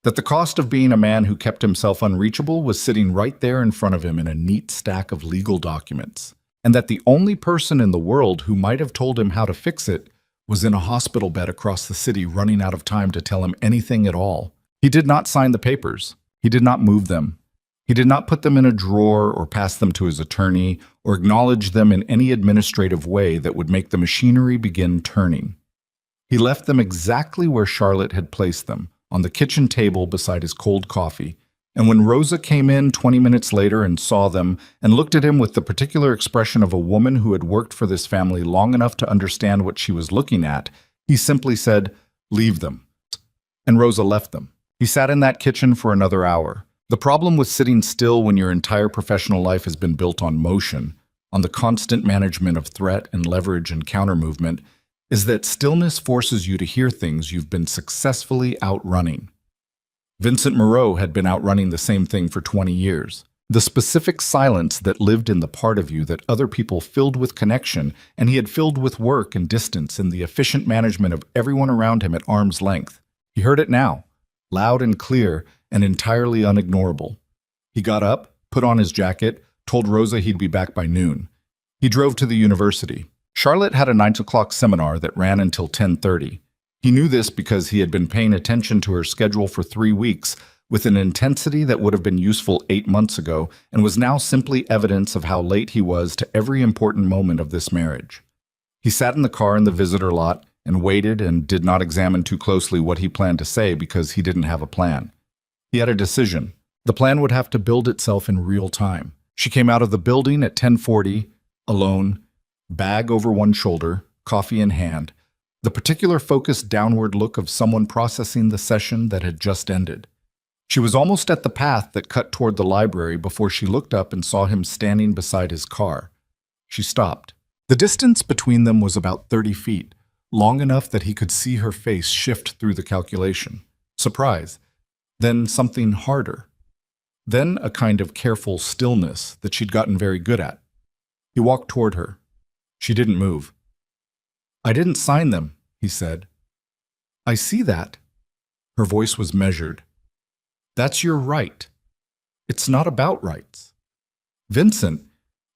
That the cost of being a man who kept himself unreachable was sitting right there in front of him in a neat stack of legal documents, and that the only person in the world who might have told him how to fix it was in a hospital bed across the city running out of time to tell him anything at all. He did not sign the papers. He did not move them. He did not put them in a drawer or pass them to his attorney or acknowledge them in any administrative way that would make the machinery begin turning. He left them exactly where Charlotte had placed them, on the kitchen table beside his cold coffee, and when Rosa came in 20 minutes later and saw them and looked at him with the particular expression of a woman who had worked for this family long enough to understand what she was looking at, he simply said, "Leave them." And Rosa left them. He sat in that kitchen for another hour. The problem with sitting still when your entire professional life has been built on motion, on the constant management of threat and leverage and counter-movement, is that stillness forces you to hear things you've been successfully outrunning. Vincent Moreau had been outrunning the same thing for 20 years. The specific silence that lived in the part of you that other people filled with connection, and he had filled with work and distance and the efficient management of everyone around him at arm's length. He heard it now, loud and clear and entirely unignorable. He got up, put on his jacket, told Rosa he'd be back by noon. He drove to the university. Charlotte had a 9 o'clock seminar that ran until 10:30. He knew this because he had been paying attention to her schedule for 3 weeks with an intensity that would have been useful 8 months ago and was now simply evidence of how late he was to every important moment of this marriage. He sat in the car in the visitor lot and waited and did not examine too closely what he planned to say because he didn't have a plan. He had a decision. The plan would have to build itself in real time. She came out of the building at 10:40, alone, bag over one shoulder, coffee in hand, the particular focused downward look of someone processing the session that had just ended. She was almost at the path that cut toward the library before she looked up and saw him standing beside his car. She stopped. The distance between them was about 30 feet, long enough that he could see her face shift through the calculation. Surprise. Then something harder. Then a kind of careful stillness that she'd gotten very good at. He walked toward her. She didn't move. "I didn't sign them," he said. "I see that." Her voice was measured. "That's your right. It's not about rights." "Vincent,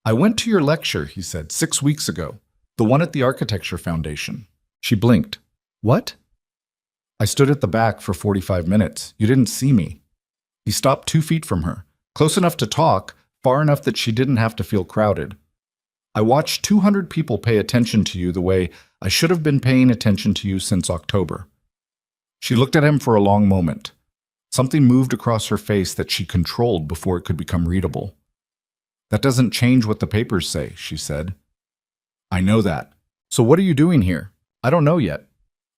I went to your lecture," he said, 6 weeks ago, the one at the Architecture Foundation. She blinked. "What?" "I stood at the back for 45 minutes. You didn't see me." He stopped 2 feet from her, close enough to talk, far enough that she didn't have to feel crowded. "I watched 200 people pay attention to you the way I should have been paying attention to you since October." She looked at him for a long moment. Something moved across her face that she controlled before it could become readable. "That doesn't change what the papers say," she said. "I know that. So what are you doing here?" "I don't know yet."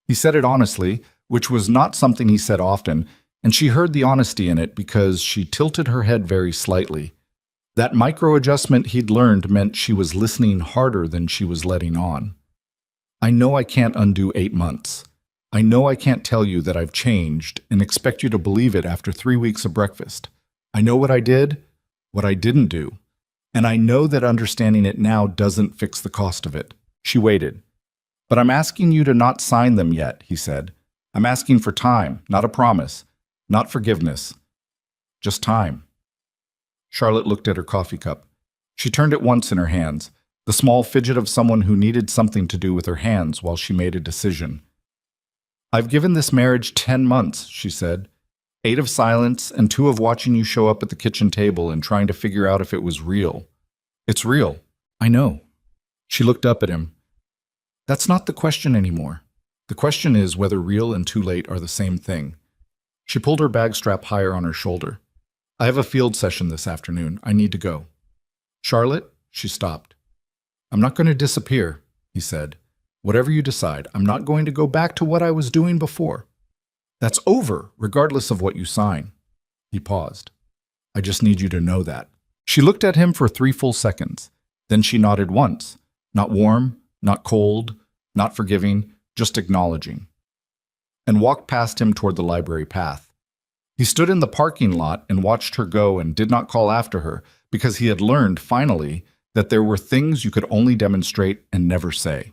He said it honestly, which was not something he said often, and she heard the honesty in it because she tilted her head very slightly. That micro-adjustment he'd learned meant she was listening harder than she was letting on. "I know I can't undo 8 months. I know I can't tell you that I've changed and expect you to believe it after 3 weeks of breakfast. I know what I did, what I didn't do, and I know that understanding it now doesn't fix the cost of it." She waited. "But I'm asking you to not sign them yet," he said. "I'm asking for time, not a promise, not forgiveness. Just time." Charlotte looked at her coffee cup. She turned it once in her hands, the small fidget of someone who needed something to do with her hands while she made a decision. "I've given this marriage 10 months, she said. 8 of silence and 2 of watching you show up at the kitchen table and trying to figure out if it was real. It's real. I know." She looked up at him. "That's not the question anymore. The question is whether real and too late are the same thing." She pulled her bag strap higher on her shoulder. "I have a field session this afternoon. I need to go." "Charlotte?" She stopped. "I'm not going to disappear," he said. "Whatever you decide, I'm not going to go back to what I was doing before. That's over, regardless of what you sign." He paused. "I just need you to know that." She looked at him for 3 full seconds. Then she nodded once. Not warm, not cold, not forgiving, just acknowledging. And walked past him toward the library path. He stood in the parking lot and watched her go and did not call after her because he had learned, finally, that there were things you could only demonstrate and never say.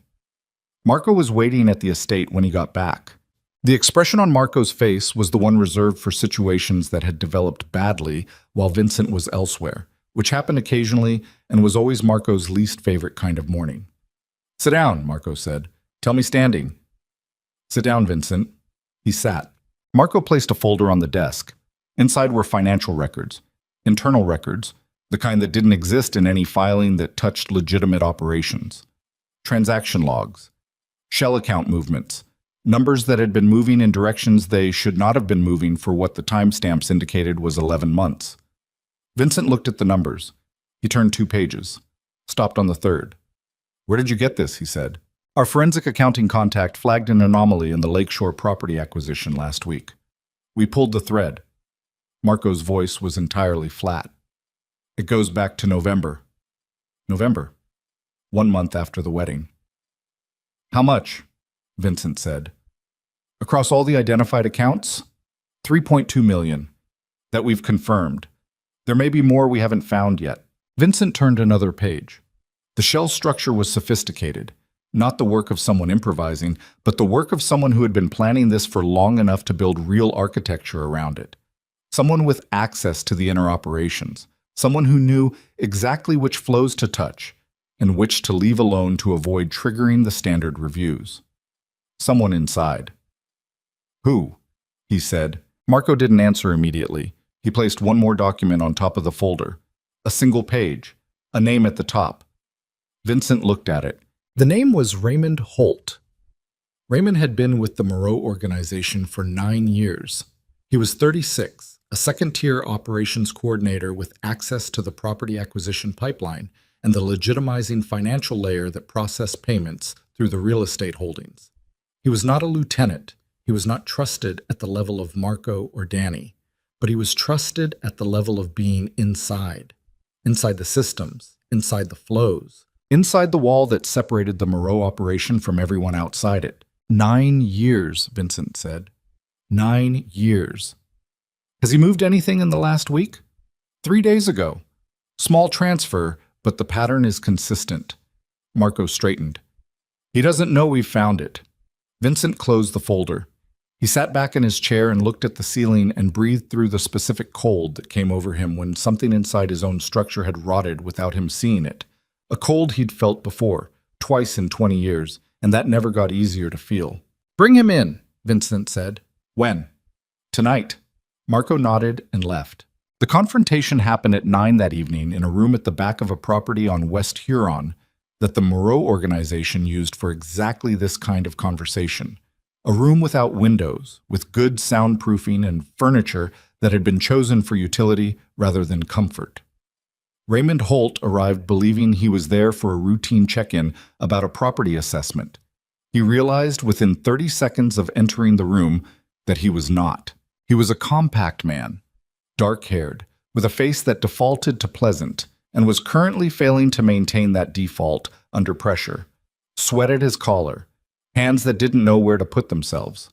Marco was waiting at the estate when he got back. The expression on Marco's face was the one reserved for situations that had developed badly while Vincent was elsewhere, which happened occasionally and was always Marco's least favorite kind of morning. "Sit down," Marco said. "Tell me standing." "Sit down, Vincent." He sat. Marco placed a folder on the desk. Inside were financial records, internal records, the kind that didn't exist in any filing that touched legitimate operations. Transaction logs, shell account movements, numbers that had been moving in directions they should not have been moving for what the timestamps indicated was 11 months. Vincent looked at the numbers. He turned 2 pages, stopped on the 3rd. "Where did you get this?" he said. "Our forensic accounting contact flagged an anomaly in the Lakeshore property acquisition last week. We pulled the thread." Marco's voice was entirely flat. "It goes back to November." "November?" 1 month after the wedding. "How much?" Vincent said. Across all the identified accounts, 3.2 million. That we've confirmed. There may be more we haven't found yet. Vincent turned another page. The shell structure was sophisticated, not the work of someone improvising, but the work of someone who had been planning this for long enough to build real architecture around it. Someone with access to the inner operations. Someone who knew exactly which flows to touch and which to leave alone to avoid triggering the standard reviews. Someone inside. Who? He said. Marco didn't answer immediately. He placed one more document on top of the folder. A single page. A name at the top. Vincent looked at it. The name was Raymond Holt. Raymond had been with the Moreau organization for 9 years. He was 36, a second-tier operations coordinator with access to the property acquisition pipeline and the legitimizing financial layer that processed payments through the real estate holdings. He was not a lieutenant. He was not trusted at the level of Marco or Danny, but he was trusted at the level of being inside the systems, inside the flows, inside the wall that separated the Moreau operation from everyone outside it. 9 years, Vincent said. 9 years. Has he moved anything in the last week? 3 days ago. Small transfer, but the pattern is consistent. Marco straightened. He doesn't know we've found it. Vincent closed the folder. He sat back in his chair and looked at the ceiling and breathed through the specific cold that came over him when something inside his own structure had rotted without him seeing it. A cold he'd felt before, twice in 20 years, and that never got easier to feel. Bring him in, Vincent said. When? Tonight. Marco nodded and left. The confrontation happened at 9 that evening in a room at the back of a property on West Huron that the Moreau organization used for exactly this kind of conversation. A room without windows, with good soundproofing and furniture that had been chosen for utility rather than comfort. Raymond Holt arrived believing he was there for a routine check-in about a property assessment. He realized within 30 seconds of entering the room that he was not. He was a compact man, dark-haired, with a face that defaulted to pleasant, and was currently failing to maintain that default under pressure. Sweat at his collar, hands that didn't know where to put themselves.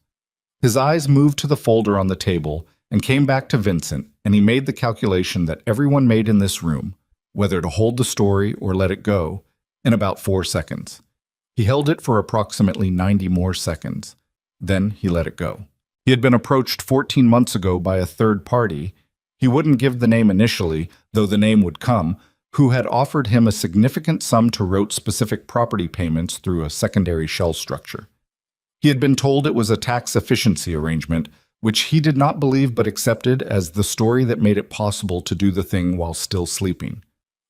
His eyes moved to the folder on the table and came back to Vincent, and he made the calculation that everyone made in this room, whether to hold the story or let it go, in about 4 seconds. He held it for approximately 90 more seconds. Then he let it go. He had been approached 14 months ago by a third party. He wouldn't give the name initially, though the name would come, who had offered him a significant sum to route specific property payments through a secondary shell structure. He had been told it was a tax efficiency arrangement, which he did not believe but accepted as the story that made it possible to do the thing while still sleeping.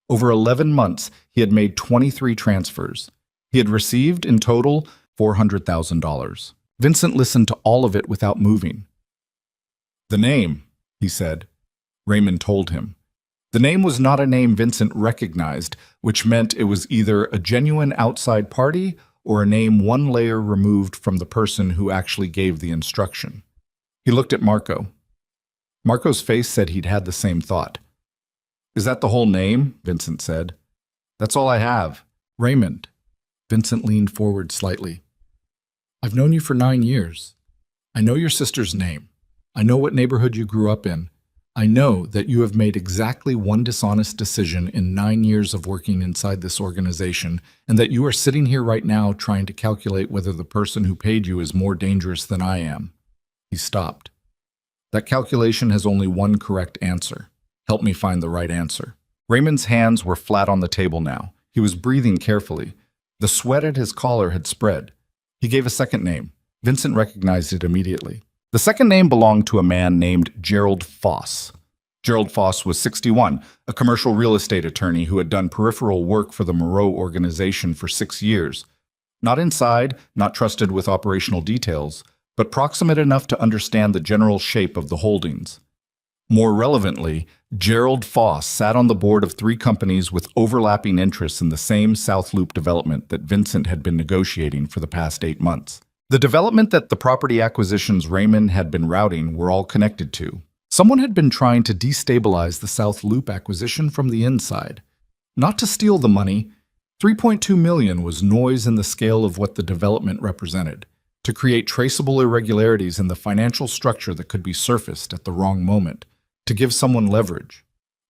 Over 11 months, he had made 23 transfers. He had received, in total, $400,000. Vincent listened to all of it without moving. The name, he said. Raymond told him. The name was not a name Vincent recognized, which meant it was either a genuine outside party or a name one layer removed from the person who actually gave the instruction. He looked at Marco. Marco's face said he'd had the same thought. Is that the whole name? Vincent said. That's all I have. Raymond. Vincent leaned forward slightly. I've known you for 9 years. I know your sister's name. I know what neighborhood you grew up in. I know that you have made exactly one dishonest decision in 9 years of working inside this organization, and that you are sitting here right now trying to calculate whether the person who paid you is more dangerous than I am. He stopped. That calculation has only one correct answer. Help me find the right answer. Raymond's hands were flat on the table now. He was breathing carefully. The sweat at his collar had spread. He gave a second name. Vincent recognized it immediately. The second name belonged to a man named Gerald Foss. Gerald Foss was 61, a commercial real estate attorney who had done peripheral work for the Moreau organization for 6 years. Not inside, not trusted with operational details, but proximate enough to understand the general shape of the holdings. More relevantly, Gerald Foss sat on the board of 3 companies with overlapping interests in the same South Loop development that Vincent had been negotiating for the past 8 months. The development that the property acquisitions Raymond had been routing were all connected to. Someone had been trying to destabilize the South Loop acquisition from the inside. Not to steal the money, $3.2 million was noise in the scale of what the development represented. to create traceable irregularities in the financial structure that could be surfaced at the wrong moment, to give someone leverage,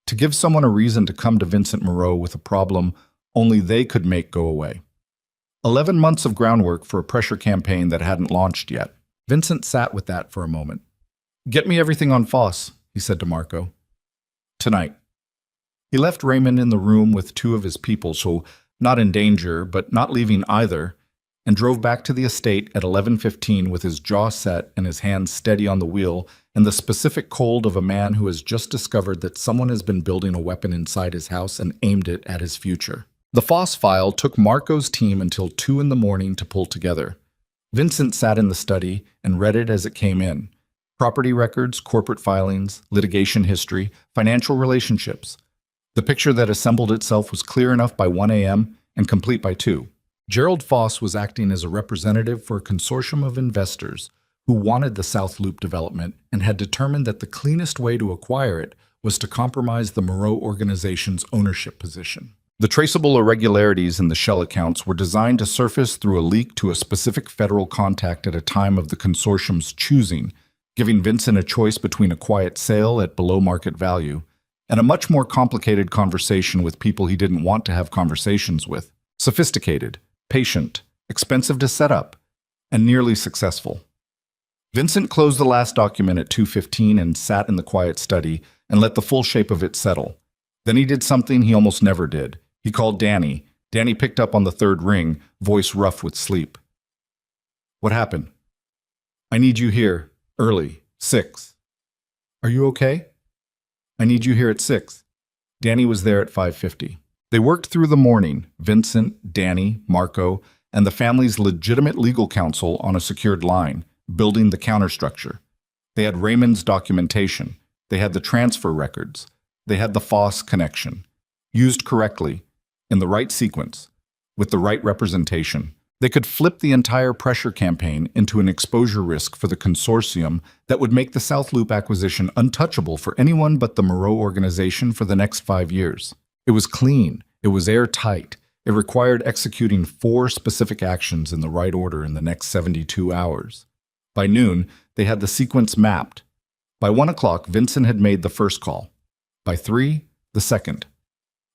to give someone a reason to come to Vincent Moreau with a problem only they could make go away. 11 months of groundwork for a pressure campaign that hadn't launched yet. Vincent sat with that for a moment. "Get me everything on Foss," he said to Marco. "Tonight." He left Raymond in the room with two of his people, so not in danger, but not leaving either, and drove back to the estate at 11:15 with his jaw set and his hands steady on the wheel and the specific cold of a man who has just discovered that someone has been building a weapon inside his house and aimed it at his future. The Foss file took Marco's team until 2 in the morning to pull together. Vincent sat in the study and read it as it came in. Property records, corporate filings, litigation history, financial relationships. The picture that assembled itself was clear enough by 1 a.m. and complete by 2. Gerald Foss was acting as a representative for a consortium of investors who wanted the South Loop development and had determined that the cleanest way to acquire it was to compromise the Moreau organization's ownership position. The traceable irregularities in the shell accounts were designed to surface through a leak to a specific federal contact at a time of the consortium's choosing, giving Vincent a choice between a quiet sale at below-market value and a much more complicated conversation with people he didn't want to have conversations with. Sophisticated, patient, expensive to set up, and nearly successful. Vincent closed the last document at 2:15 and sat in the quiet study and let the full shape of it settle. Then he did something he almost never did. He called Danny. Danny picked up on the third ring, voice rough with sleep. "What happened?" "I need you here, early, 6. "Are you okay?" "I need you here at 6. Danny was there at 5:50. They worked through the morning, Vincent, Danny, Marco, and the family's legitimate legal counsel on a secured line, building the counterstructure. They had Raymond's documentation. They had the transfer records. They had the Foss connection. Used correctly, in the right sequence, with the right representation, they could flip the entire pressure campaign into an exposure risk for the consortium that would make the South Loop acquisition untouchable for anyone but the Moreau organization for the next 5 years. It was clean. It was airtight. It required executing 4 specific actions in the right order in the next 72 hours. By noon, they had the sequence mapped. By 1 o'clock, Vincent had made the first call. By 3, the second.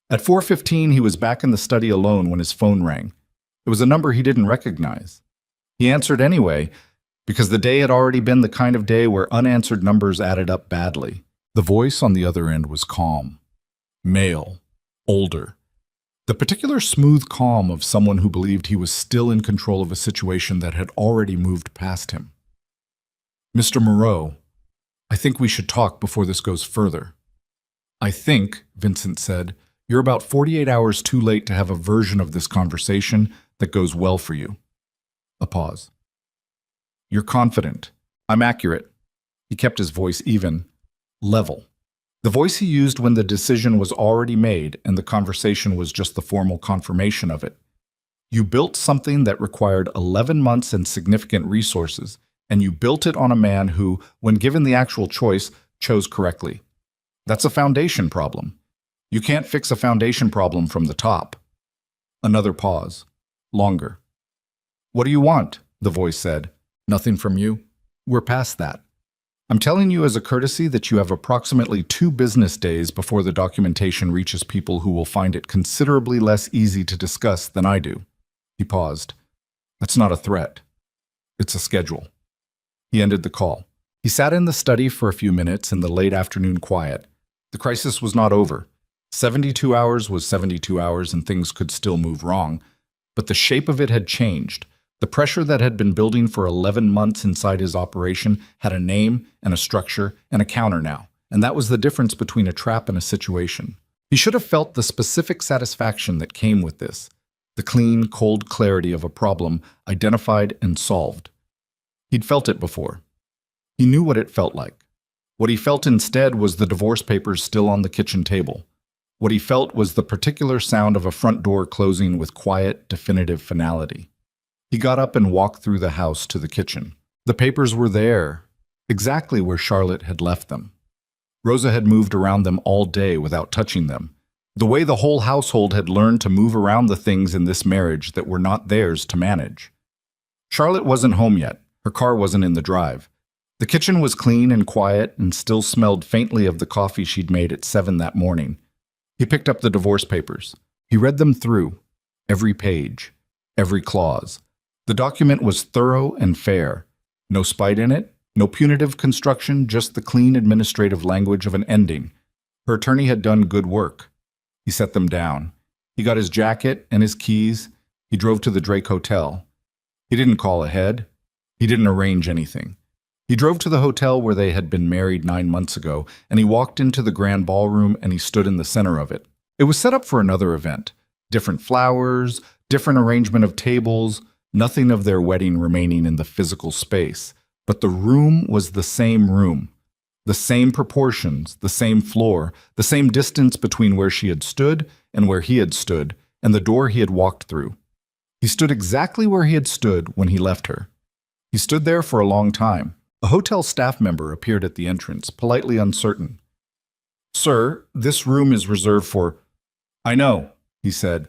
At 4:15, he was back in the study alone when his phone rang. It was a number he didn't recognize. He answered anyway, because the day had already been the kind of day where unanswered numbers added up badly. The voice on the other end was calm. Male. Older. The particular smooth calm of someone who believed he was still in control of a situation that had already moved past him. "Mr. Moreau, I think we should talk before this goes further." "I think," Vincent said, "you're about 48 hours too late to have a version of this conversation that goes well for you." A pause. "You're confident. I'm accurate." He kept his voice even, level. The voice he used when the decision was already made and the conversation was just the formal confirmation of it. "You built something that required 11 months and significant resources, and you built it on a man who, when given the actual choice, chose correctly. That's a foundation problem. You can't fix a foundation problem from the top." Another pause. Longer. "What do you want?" the voice said. "Nothing from you. We're past that. I'm telling you as a courtesy that you have approximately 2 business days before the documentation reaches people who will find it considerably less easy to discuss than I do." He paused. "That's not a threat. It's a schedule." He ended the call. He sat in the study for a few minutes in the late afternoon quiet. The crisis was not over. 72 hours was 72 hours and things could still move wrong, but the shape of it had changed. The pressure that had been building for 11 months inside his operation had a name and a structure and a counter now, and that was the difference between a trap and a situation. He should have felt the specific satisfaction that came with this, the clean, cold clarity of a problem identified and solved. He'd felt it before. He knew what it felt like. What he felt instead was the divorce papers still on the kitchen table. What he felt was the particular sound of a front door closing with quiet, definitive finality. He got up and walked through the house to the kitchen. The papers were there, exactly where Charlotte had left them. Rosa had moved around them all day without touching them, the way the whole household had learned to move around the things in this marriage that were not theirs to manage. Charlotte wasn't home yet. Her car wasn't in the drive. The kitchen was clean and quiet and still smelled faintly of the coffee she'd made at 7 that morning. He picked up the divorce papers. He read them through, every page, every clause. The document was thorough and fair. No spite in it, no punitive construction, just the clean administrative language of an ending. Her attorney had done good work. He set them down. He got his jacket and his keys. He drove to the Drake Hotel. He didn't call ahead. He didn't arrange anything. He drove to the hotel where they had been married 9 months ago, and he walked into the grand ballroom and he stood in the center of it. It was set up for another event. Different flowers, different arrangement of tables, nothing of their wedding remaining in the physical space. But the room was the same room. The same proportions, the same floor, the same distance between where she had stood and where he had stood, and the door he had walked through. He stood exactly where he had stood when he left her. He stood there for a long time. A hotel staff member appeared at the entrance, politely uncertain. "Sir, this room is reserved for—" "I know," he said.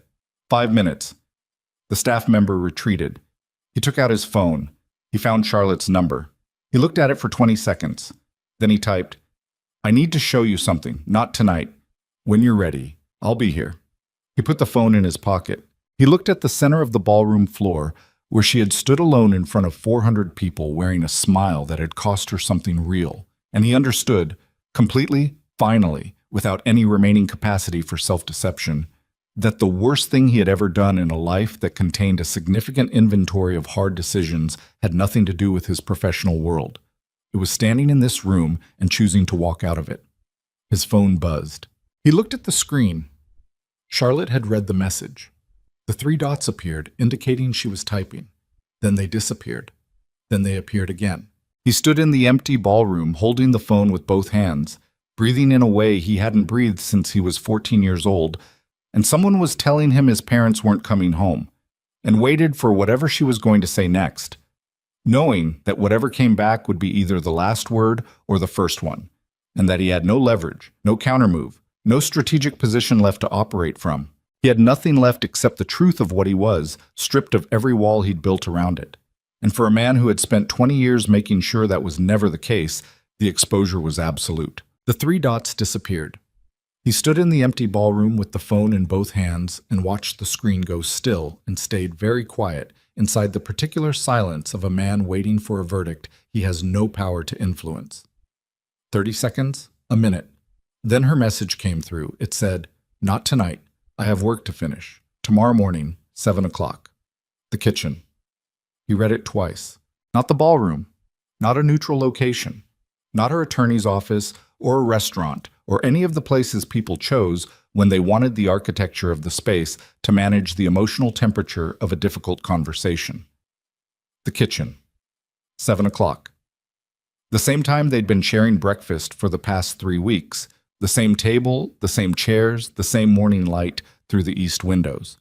5 minutes. The staff member retreated. He took out his phone. He found Charlotte's number. He looked at it for 20 seconds. Then he typed, "I need to show you something, not tonight. When you're ready, I'll be here." He put the phone in his pocket. He looked at the center of the ballroom floor, where she had stood alone in front of 400 people wearing a smile that had cost her something real. And he understood, completely, finally, without any remaining capacity for self-deception, that the worst thing he had ever done in a life that contained a significant inventory of hard decisions had nothing to do with his professional world. It was standing in this room and choosing to walk out of it. His phone buzzed. He looked at the screen. Charlotte had read the message. The 3 dots appeared, indicating she was typing. Then they disappeared. Then they appeared again. He stood in the empty ballroom, holding the phone with both hands, breathing in a way he hadn't breathed since he was 14 years old, and someone was telling him his parents weren't coming home, and waited for whatever she was going to say next, knowing that whatever came back would be either the last word or the first one, and that he had no leverage, no countermove, no strategic position left to operate from. He had nothing left except the truth of what he was, stripped of every wall he'd built around it. And for a man who had spent 20 years making sure that was never the case, the exposure was absolute. The 3 dots disappeared. He stood in the empty ballroom with the phone in both hands and watched the screen go still and stayed very quiet inside the particular silence of a man waiting for a verdict he has no power to influence. 30 seconds, a minute. Then her message came through. It said, "Not tonight. I have work to finish. Tomorrow morning, 7 o'clock. The kitchen." He read it twice. Not the ballroom. Not a neutral location. Not her attorney's office or a restaurant or any of the places people chose when they wanted the architecture of the space to manage the emotional temperature of a difficult conversation. The kitchen. 7 o'clock. The same time they'd been sharing breakfast for the past 3 weeks. The same table, the same chairs, the same morning light through the east windows.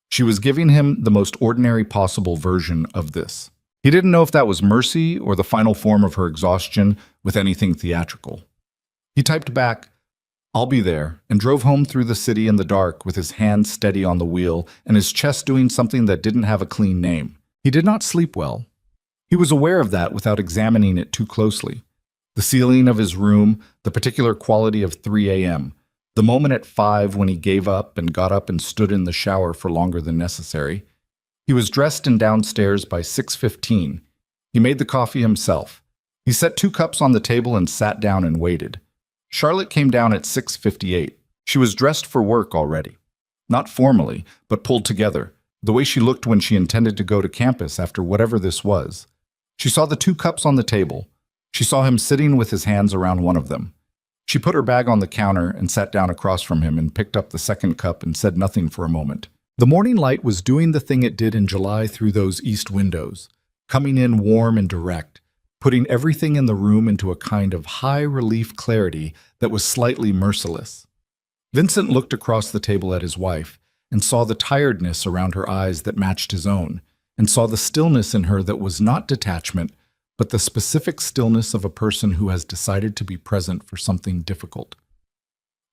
She was giving him the most ordinary possible version of this. He didn't know if that was mercy or the final form of her exhaustion with anything theatrical. He typed back, "I'll be there," and drove home through the city in the dark with his hands steady on the wheel and his chest doing something that didn't have a clean name. He did not sleep well. He was aware of that without examining it too closely. The ceiling of his room, the particular quality of 3 a.m., the moment at 5 when he gave up and got up and stood in the shower for longer than necessary. He was dressed and downstairs by 6:15. He made the coffee himself. He set 2 cups on the table and sat down and waited. Charlotte came down at 6:58. She was dressed for work already. Not formally, but pulled together, the way she looked when she intended to go to campus after whatever this was. She saw the 2 cups on the table. She saw him sitting with his hands around one of them. She put her bag on the counter and sat down across from him and picked up the second cup and said nothing for a moment. The morning light was doing the thing it did in July through those east windows, coming in warm and direct, putting everything in the room into a kind of high-relief clarity that was slightly merciless. Vincent looked across the table at his wife and saw the tiredness around her eyes that matched his own, and saw the stillness in her that was not detachment, but the specific stillness of a person who has decided to be present for something difficult.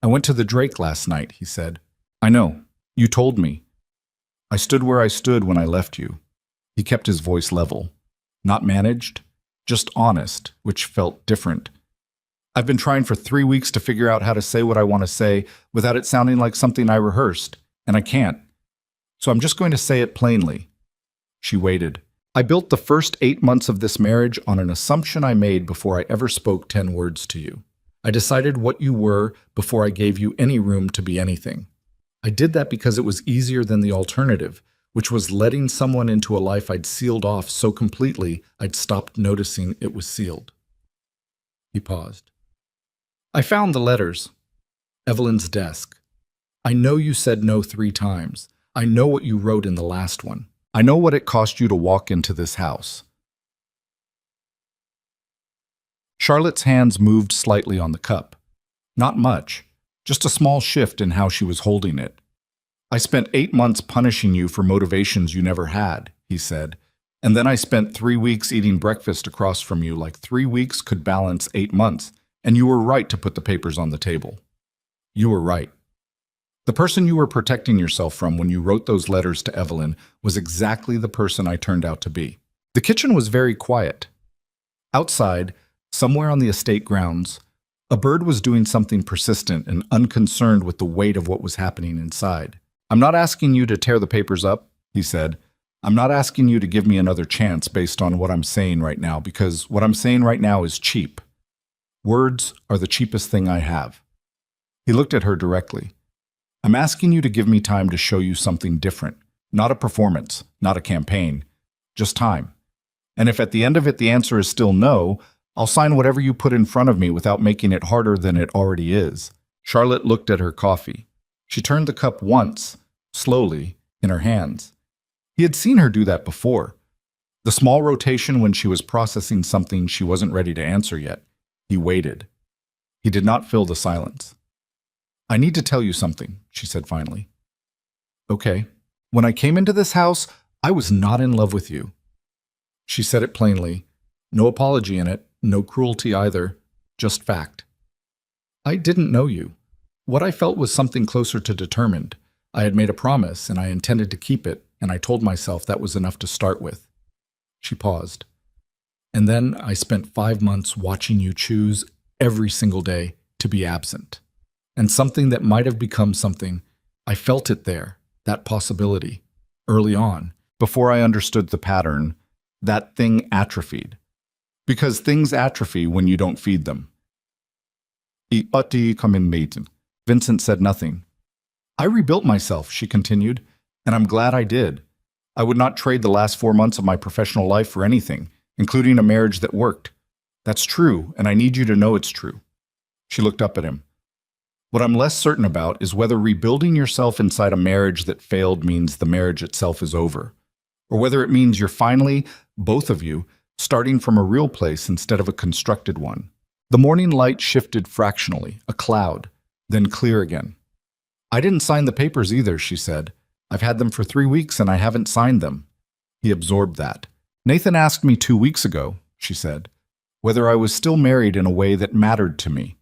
"I went to the Drake last night," he said. "I know. You told me. I stood where I stood when I left you. He kept his voice level. Not managed, just honest, which felt different. I've been trying for 3 weeks to figure out how to say what I want to say without it sounding like something I rehearsed, and I can't. So I'm just going to say it plainly. She waited. I built the first 8 months of this marriage on an assumption I made before I ever spoke 10 words to you. I decided what you were before I gave you any room to be anything. I did that because it was easier than the alternative, which was letting someone into a life I'd sealed off so completely I'd stopped noticing it was sealed. He paused. I found the letters. Evelyn's desk. I know you said no 3 times. I know what you wrote in the last one. I know what it cost you to walk into this house. Charlotte's hands moved slightly on the cup. Not much, just a small shift in how she was holding it. I spent 8 months punishing you for motivations you never had, he said, and then I spent 3 weeks eating breakfast across from you like 3 weeks could balance 8 months, and you were right to put the papers on the table. You were right. The person you were protecting yourself from when you wrote those letters to Evelyn was exactly the person I turned out to be. The kitchen was very quiet. Outside, somewhere on the estate grounds, a bird was doing something persistent and unconcerned with the weight of what was happening inside. I'm not asking you to tear the papers up, he said. I'm not asking you to give me another chance based on what I'm saying right now, because what I'm saying right now is cheap. Words are the cheapest thing I have. He looked at her directly. I'm asking you to give me time to show you something different, not a performance, not a campaign, just time. And if at the end of it the answer is still no, I'll sign whatever you put in front of me without making it harder than it already is. Charlotte looked at her coffee. She turned the cup once, slowly, in her hands. He had seen her do that before. The small rotation when she was processing something she wasn't ready to answer yet. He waited. He did not fill the silence. I need to tell you something, she said finally. Okay. When I came into this house, I was not in love with you. She said it plainly. No apology in it, no cruelty either, just fact. I didn't know you. What I felt was something closer to determined. I had made a promise, and I intended to keep it, and I told myself that was enough to start with. She paused. And then I spent 5 months watching you choose every single day to be absent. And something that might have become something, I felt it there, that possibility, early on, before I understood the pattern. That thing atrophied. Because things atrophy when you don't feed them. Vincent said nothing. I rebuilt myself, she continued, and I'm glad I did. I would not trade the last 4 months of my professional life for anything, including a marriage that worked. That's true, and I need you to know it's true. She looked up at him. What I'm less certain about is whether rebuilding yourself inside a marriage that failed means the marriage itself is over, or whether it means you're finally, both of you, starting from a real place instead of a constructed one. The morning light shifted fractionally, a cloud, then clear again. I didn't sign the papers either, she said. I've had them for 3 weeks and I haven't signed them. He absorbed that. Nathan asked me 2 weeks ago, she said, whether I was still married in a way that mattered to me.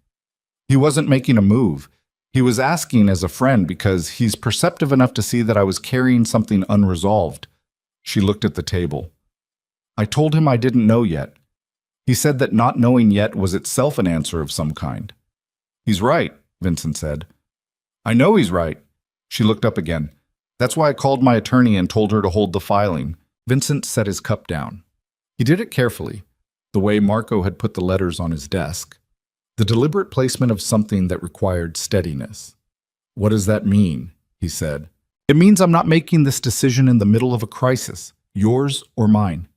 He wasn't making a move. He was asking as a friend because he's perceptive enough to see that I was carrying something unresolved. She looked at the table. I told him I didn't know yet. He said that not knowing yet was itself an answer of some kind. He's right, Vincent said. I know he's right. She looked up again. That's why I called my attorney and told her to hold the filing. Vincent set his cup down. He did it carefully, the way Marco had put the letters on his desk. The deliberate placement of something that required steadiness. What does that mean? He said. It means I'm not making this decision in the middle of a crisis, yours or mine.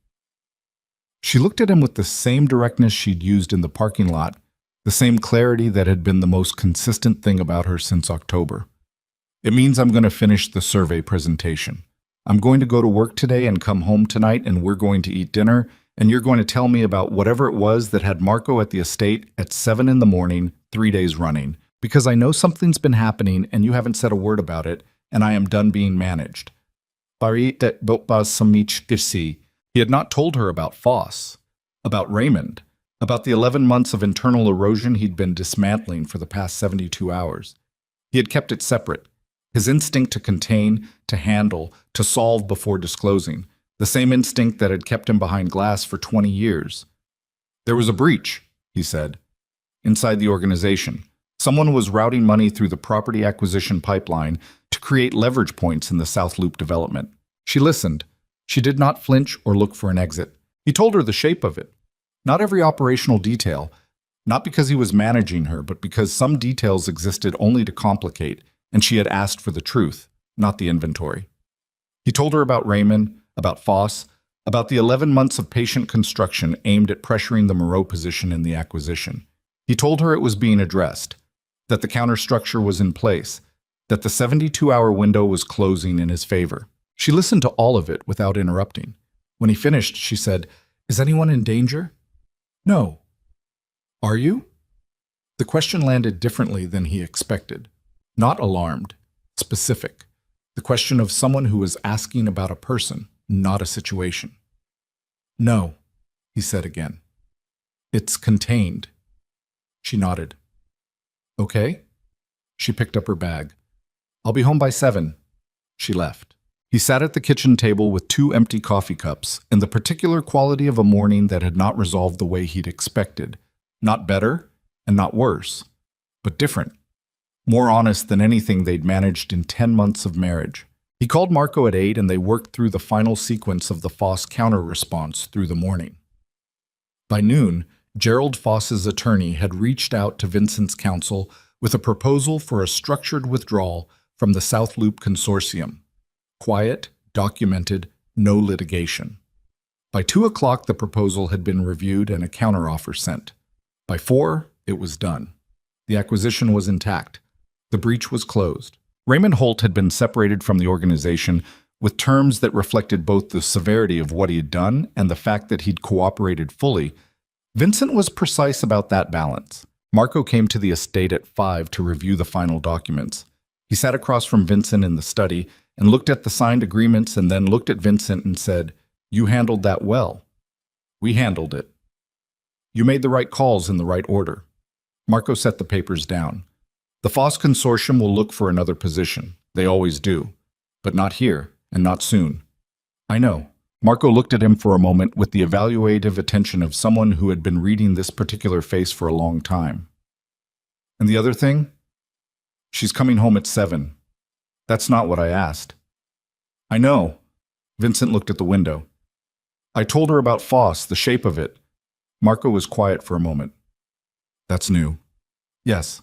She looked at him with the same directness she'd used in the parking lot, the same clarity that had been the most consistent thing about her since October. It means I'm going to finish the survey presentation. I'm going to go to work today and come home tonight, and we're going to eat dinner, and you're going to tell me about whatever it was that had Marco at the estate at 7 in the morning, 3 days running, because I know something's been happening and you haven't said a word about it, and I am done being managed. He had not told her about Foss, about Raymond, about the 11 months of internal erosion he'd been dismantling for the past 72 hours. He had kept it separate, his instinct to contain, to handle, to solve before disclosing, The same instinct that had kept him behind glass for 20 years. There was a breach, he said. Inside the organization, someone was routing money through the property acquisition pipeline to create leverage points in the South Loop development. She listened. She did not flinch or look for an exit. He told her the shape of it. Not every operational detail, not because he was managing her, but because some details existed only to complicate, and she had asked for the truth, not the inventory. He told her about Raymond, about Foss, about the 11 months of patient construction aimed at pressuring the Moreau position in the acquisition. He told her it was being addressed, that the counterstructure was in place, that the 72-hour window was closing in his favor. She listened to all of it without interrupting. When he finished, she said, "Is anyone in danger?" "No." "Are you?" The question landed differently than he expected. Not alarmed, specific. The question of someone who was asking about a person, not a situation. "No," he said again. "It's contained." She nodded. "Okay." She picked up her bag. "I'll be home by 7. She left. He sat at the kitchen table with 2 empty coffee cups and the particular quality of a morning that had not resolved the way he'd expected. Not better and not worse, but different. More honest than anything they'd managed in 10 months of marriage. He called Marco at 8 and they worked through the final sequence of the Foss counter-response through the morning. By noon, Gerald Foss's attorney had reached out to Vincent's counsel with a proposal for a structured withdrawal from the South Loop Consortium. Quiet, documented, no litigation. By 2 o'clock, the proposal had been reviewed and a counteroffer sent. By 4, it was done. The acquisition was intact. The breach was closed. Raymond Holt had been separated from the organization with terms that reflected both the severity of what he had done and the fact that he'd cooperated fully. Vincent was precise about that balance. Marco came to the estate at 5 to review the final documents. He sat across from Vincent in the study and looked at the signed agreements and then looked at Vincent and said, "You handled that well." "We handled it." "You made the right calls in the right order." Marco set the papers down. "The Foss Consortium will look for another position. They always do. But not here, and not soon." "I know." Marco looked at him for a moment with the evaluative attention of someone who had been reading this particular face for a long time. "And the other thing? She's coming home at 7. That's not what I asked." "I know." Vincent looked at the window. "I told her about Foss, the shape of it." Marco was quiet for a moment. "That's new." "Yes."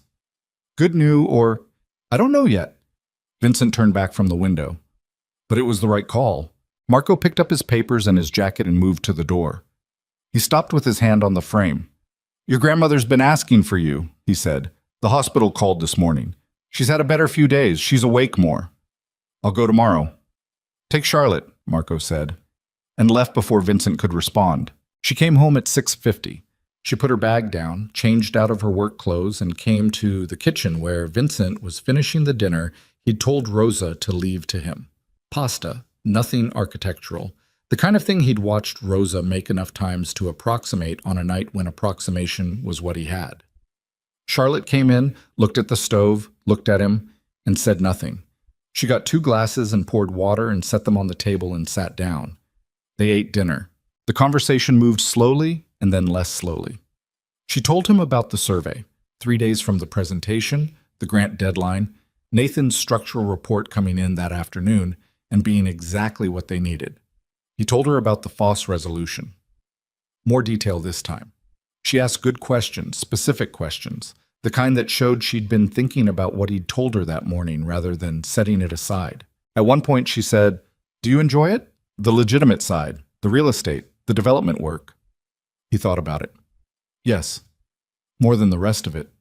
"Good new or—" "I don't know yet." Vincent turned back from the window. "But it was the right call." Marco picked up his papers and his jacket and moved to the door. He stopped with his hand on the frame. "Your grandmother's been asking for you," he said. "The hospital called this morning. She's had a better few days. She's awake more." "I'll go tomorrow." "Take Charlotte," Marco said, and left before Vincent could respond. She came home at 6:50. She put her bag down, changed out of her work clothes, and came to the kitchen where Vincent was finishing the dinner he'd told Rosa to leave to him. Pasta, nothing architectural, the kind of thing he'd watched Rosa make enough times to approximate on a night when approximation was what he had. Charlotte came in, looked at the stove, looked at him, and said nothing. She got 2 glasses and poured water and set them on the table and sat down. They ate dinner. The conversation moved slowly and then less slowly. She told him about the survey, 3 days from the presentation, the grant deadline, Nathan's structural report coming in that afternoon, and being exactly what they needed. He told her about the Foss resolution. More detail this time. She asked good questions, specific questions, the kind that showed she'd been thinking about what he'd told her that morning rather than setting it aside. At one point she said, "Do you enjoy it? The legitimate side, the real estate, the development work?" He thought about it. "Yes, more than the rest of it."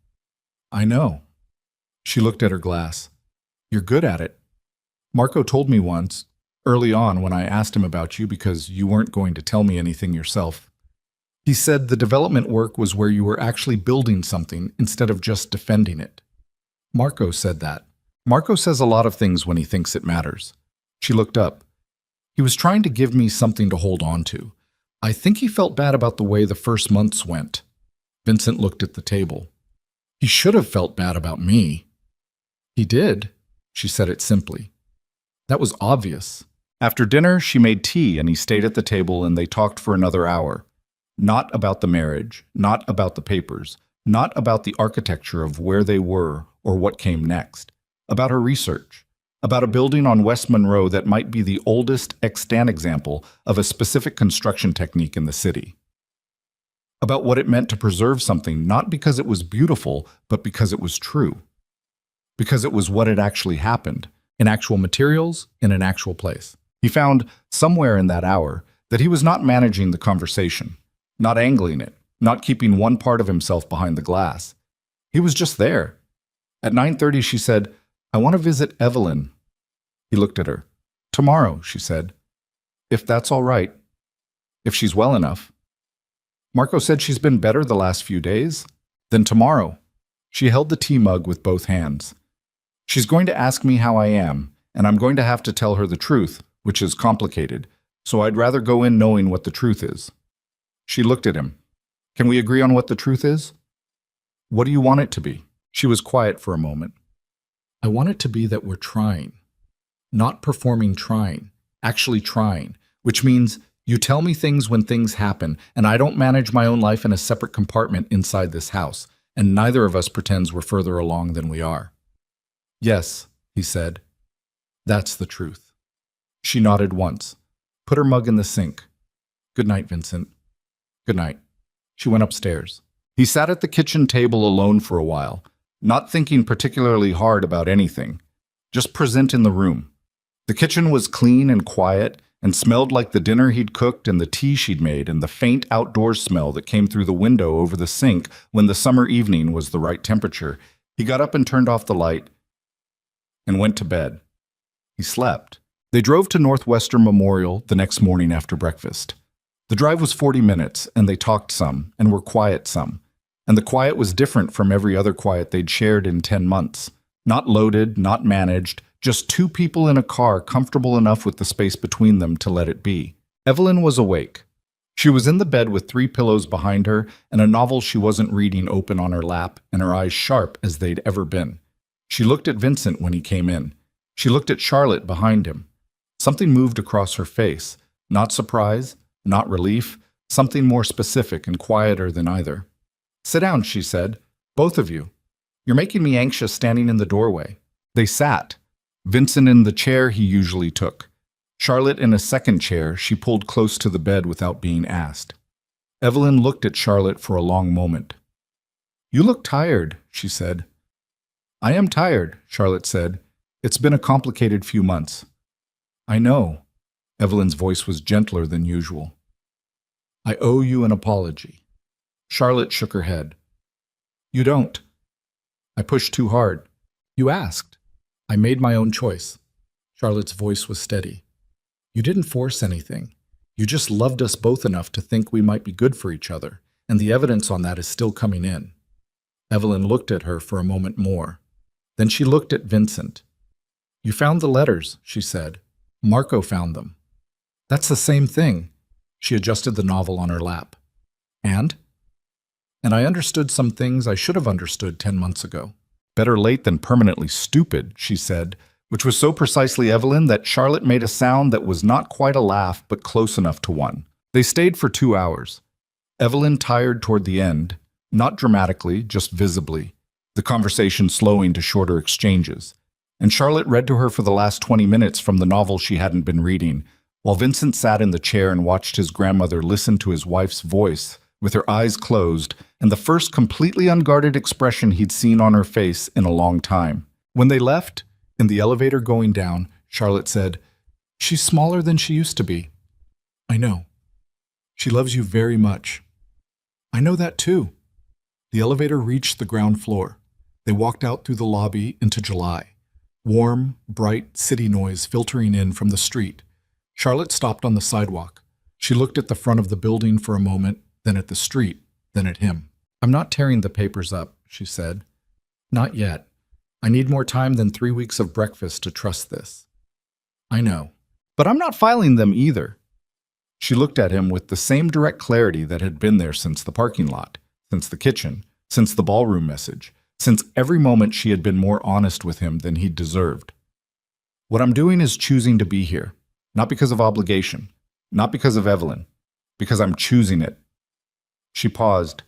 "I know." She looked at her glass. "You're good at it. Marco told me once, early on when I asked him about you because you weren't going to tell me anything yourself. He said the development work was where you were actually building something instead of just defending it." Marco said that. Marco says a lot of things when he thinks it matters. She looked up. "He was trying to give me something to hold on to. I think he felt bad about the way the first months went." Vincent looked at the table. "He should have felt bad about me." "He did," she said it simply. "That was obvious. After dinner, she made tea and he stayed at the table and they talked for another hour. Not about the marriage, not about the papers, not about the architecture of where they were or what came next. About her research, about a building on West Monroe that might be the oldest extant example of a specific construction technique in the city. About what it meant to preserve something not because it was beautiful, but because it was true. Because it was what had actually happened, in actual materials, in an actual place. He found, somewhere in that hour, that he was not managing the conversation, not angling it, not keeping one part of himself behind the glass. He was just there. At 9:30, she said, "I want to visit Evelyn." He looked at her. "Tomorrow," she said. "If that's all right. If she's well enough." Marco said she's been better the last few days. Then tomorrow. She held the tea mug with both hands. She's going to ask me how I am, and I'm going to have to tell her the truth, which is complicated, so I'd rather go in knowing what the truth is. She looked at him. "Can we agree on what the truth is?" "What do you want it to be?" She was quiet for a moment. "I want it to be that we're trying. Not performing trying, actually trying, which means you tell me things when things happen, and I don't manage my own life in a separate compartment inside this house, and neither of us pretends we're further along than we are." "Yes," he said. "That's the truth." She nodded once, put her mug in the sink. "Good night, Vincent." "Good night." She went upstairs. He sat at the kitchen table alone for a while, not thinking particularly hard about anything, just present in the room. The kitchen was clean and quiet and smelled like the dinner he'd cooked and the tea she'd made and the faint outdoors smell that came through the window over the sink when the summer evening was the right temperature. He got up and turned off the light and went to bed. He slept. They drove to Northwestern Memorial the next morning after breakfast. The drive was 40 minutes, and they talked some and were quiet some. And the quiet was different from every other quiet they'd shared in 10 months. Not loaded, not managed, just two people in a car comfortable enough with the space between them to let it be. Evelyn was awake. She was in the bed with 3 pillows behind her and a novel she wasn't reading open on her lap and her eyes sharp as they'd ever been. She looked at Vincent when he came in. She looked at Charlotte behind him. Something moved across her face. Not surprise, not relief, something more specific and quieter than either. "Sit down," she said. "Both of you. You're making me anxious standing in the doorway." They sat. Vincent in the chair he usually took. Charlotte in a second chair she pulled close to the bed without being asked. Evelyn looked at Charlotte for a long moment. "You look tired," she said. "I am tired," Charlotte said. "It's been a complicated few months." "I know." Evelyn's voice was gentler than usual. "I owe you an apology." Charlotte shook her head. "You don't." "I pushed too hard." "You asked." "I made my own choice." Charlotte's voice was steady. "You didn't force anything. You just loved us both enough to think we might be good for each other, and the evidence on that is still coming in." Evelyn looked at her for a moment more. Then she looked at Vincent. "You found the letters," she said. "Marco found them." "That's the same thing." She adjusted the novel on her lap. "And?" "And I understood some things I should have understood 10 months ago." "Better late than permanently stupid," she said, which was so precisely Evelyn that Charlotte made a sound that was not quite a laugh but close enough to one. They stayed for 2 hours. Evelyn tired toward the end, not dramatically, just visibly, the conversation slowing to shorter exchanges. And Charlotte read to her for the last 20 minutes from the novel she hadn't been reading, while Vincent sat in the chair and watched his grandmother listen to his wife's voice with her eyes closed and the first completely unguarded expression he'd seen on her face in a long time. When they left, in the elevator going down, Charlotte said, "She's smaller than she used to be." "I know. She loves you very much." "I know that too." The elevator reached the ground floor. They walked out through the lobby into July. Warm, bright city noise filtering in from the street. Charlotte stopped on the sidewalk. She looked at the front of the building for a moment, then at the street, then at him. "I'm not tearing the papers up," she said. "Not yet. I need more time than 3 weeks of breakfast to trust this." "I know. But I'm not filing them either." She looked at him with the same direct clarity that had been there since the parking lot, since the kitchen, since the ballroom message, since every moment she had been more honest with him than he'd deserved. "What I'm doing is choosing to be here. Not because of obligation. Not because of Evelyn. Because I'm choosing it. She paused.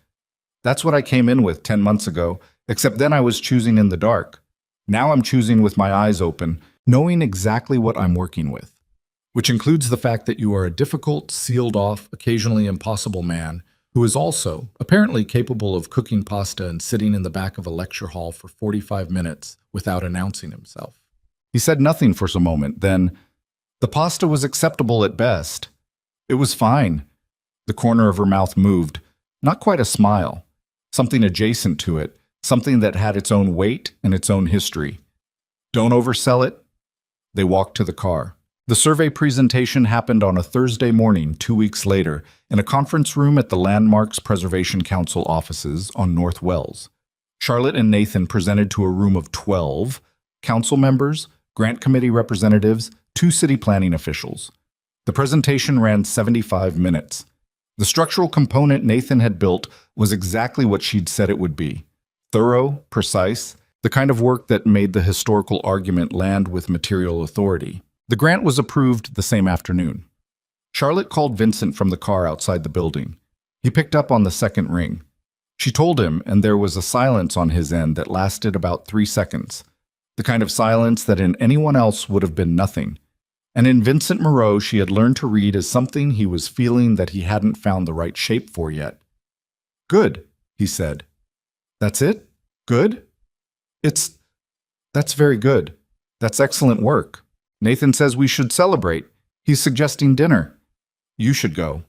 That's what I came in with 10 months ago, except then I was choosing in the dark. Now I'm choosing with my eyes open, knowing exactly what I'm working with. Which includes the fact that you are a difficult, sealed-off, occasionally impossible man who is also apparently capable of cooking pasta and sitting in the back of a lecture hall for 45 minutes without announcing himself. He said nothing for a moment, then, the pasta was acceptable at best. It was fine. The corner of her mouth moved, not quite a smile, something adjacent to it, something that had its own weight and its own history. Don't oversell it. They walked to the car. The survey presentation happened on a Thursday morning 2 weeks later in a conference room at the Landmarks Preservation Council offices on North Wells. Charlotte and Nathan presented to a room of 12 council members, grant committee representatives, 2 city planning officials. The presentation ran 75 minutes. The structural component Nathan had built was exactly what she'd said it would be. Thorough, precise, the kind of work that made the historical argument land with material authority. The grant was approved the same afternoon. Charlotte called Vincent from the car outside the building. He picked up on the second ring. She told him, and there was a silence on his end that lasted about 3 seconds. The kind of silence that in anyone else would have been nothing. And in Vincent Moreau she had learned to read as something he was feeling that he hadn't found the right shape for yet. Good, he said. That's it? Good? That's very good. That's excellent work. Nathan says we should celebrate. He's suggesting dinner. You should go.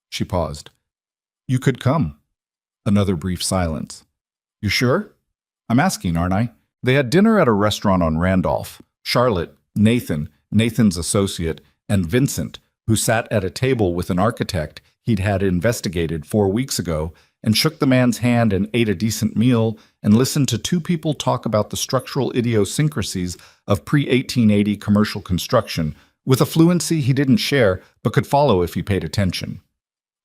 She paused. You could come. Another brief silence. You sure? I'm asking, aren't I? They had dinner at a restaurant on Randolph. Charlotte, Nathan, Nathan's associate, and Vincent, who sat at a table with an architect he'd had investigated 4 weeks ago, and shook the man's hand and ate a decent meal and listened to 2 people talk about the structural idiosyncrasies of pre-1880 commercial construction with a fluency he didn't share but could follow if he paid attention.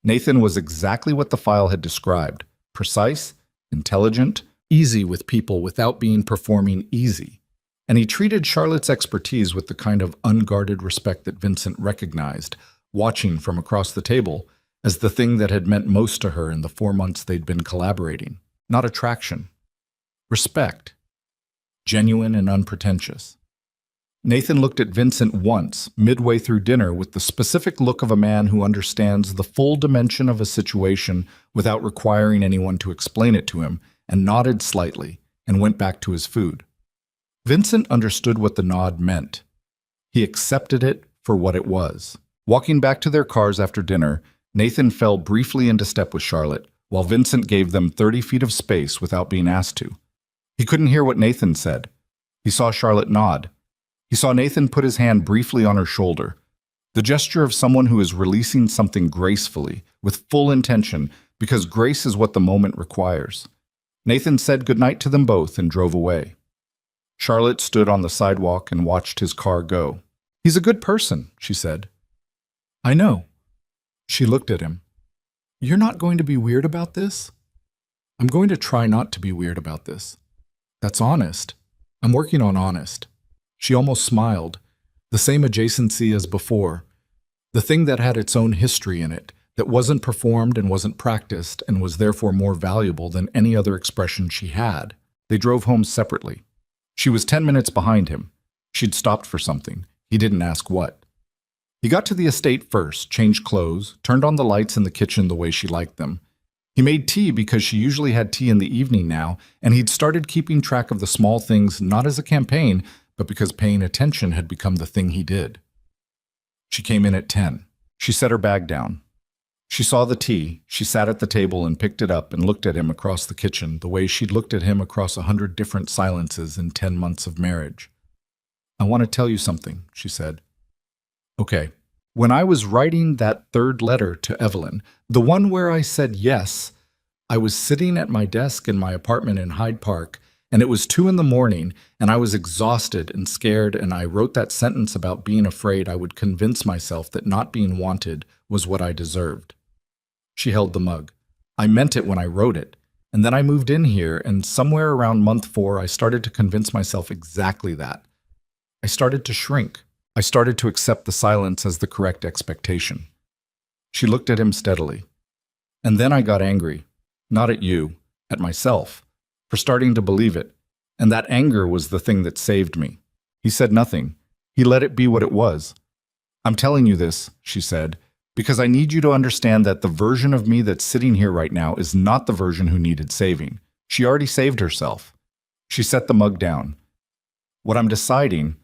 Nathan was exactly what the file had described: precise, intelligent, easy with people without being performing easy. And he treated Charlotte's expertise with the kind of unguarded respect that Vincent recognized, watching from across the table, as the thing that had meant most to her in the 4 months they'd been collaborating. Not attraction. Respect. Genuine and unpretentious. Nathan looked at Vincent once, midway through dinner, with the specific look of a man who understands the full dimension of a situation without requiring anyone to explain it to him, and nodded slightly, and went back to his food. Vincent understood what the nod meant. He accepted it for what it was. Walking back to their cars after dinner, Nathan fell briefly into step with Charlotte, while Vincent gave them 30 feet of space without being asked to. He couldn't hear what Nathan said. He saw Charlotte nod. He saw Nathan put his hand briefly on her shoulder, the gesture of someone who is releasing something gracefully, with full intention, because grace is what the moment requires. Nathan said goodnight to them both and drove away. Charlotte stood on the sidewalk and watched his car go. He's a good person, she said. I know. She looked at him. You're not going to be weird about this? I'm going to try not to be weird about this. That's honest. I'm working on honest. She almost smiled, the same adjacency as before, the thing that had its own history in it, that wasn't performed and wasn't practiced and was therefore more valuable than any other expression she had. They drove home separately. She was 10 minutes behind him. She'd stopped for something. He didn't ask what. He got to the estate first, changed clothes, turned on the lights in the kitchen the way she liked them. He made tea because she usually had tea in the evening now, and he'd started keeping track of the small things not as a campaign, but because paying attention had become the thing he did. She came in at 10. She set her bag down. She saw the tea. She sat at the table and picked it up and looked at him across the kitchen the way she'd looked at him across 100 different silences in 10 months of marriage. I want to tell you something, she said. Okay. When I was writing that third letter to Evelyn, the one where I said yes, I was sitting at my desk in my apartment in Hyde Park, and it was 2 a.m, and I was exhausted and scared, and I wrote that sentence about being afraid I would convince myself that not being wanted was what I deserved. She held the mug. I meant it when I wrote it, and then I moved in here, and somewhere around month 4, I started to convince myself exactly that. I started to shrink. I started to accept the silence as the correct expectation. She looked at him steadily. And then I got angry. Not at you, at myself, for starting to believe it. And that anger was the thing that saved me. He said nothing. He let it be what it was. I'm telling you this, she said, because I need you to understand that the version of me that's sitting here right now is not the version who needed saving. She already saved herself. She set the mug down. What I'm deciding,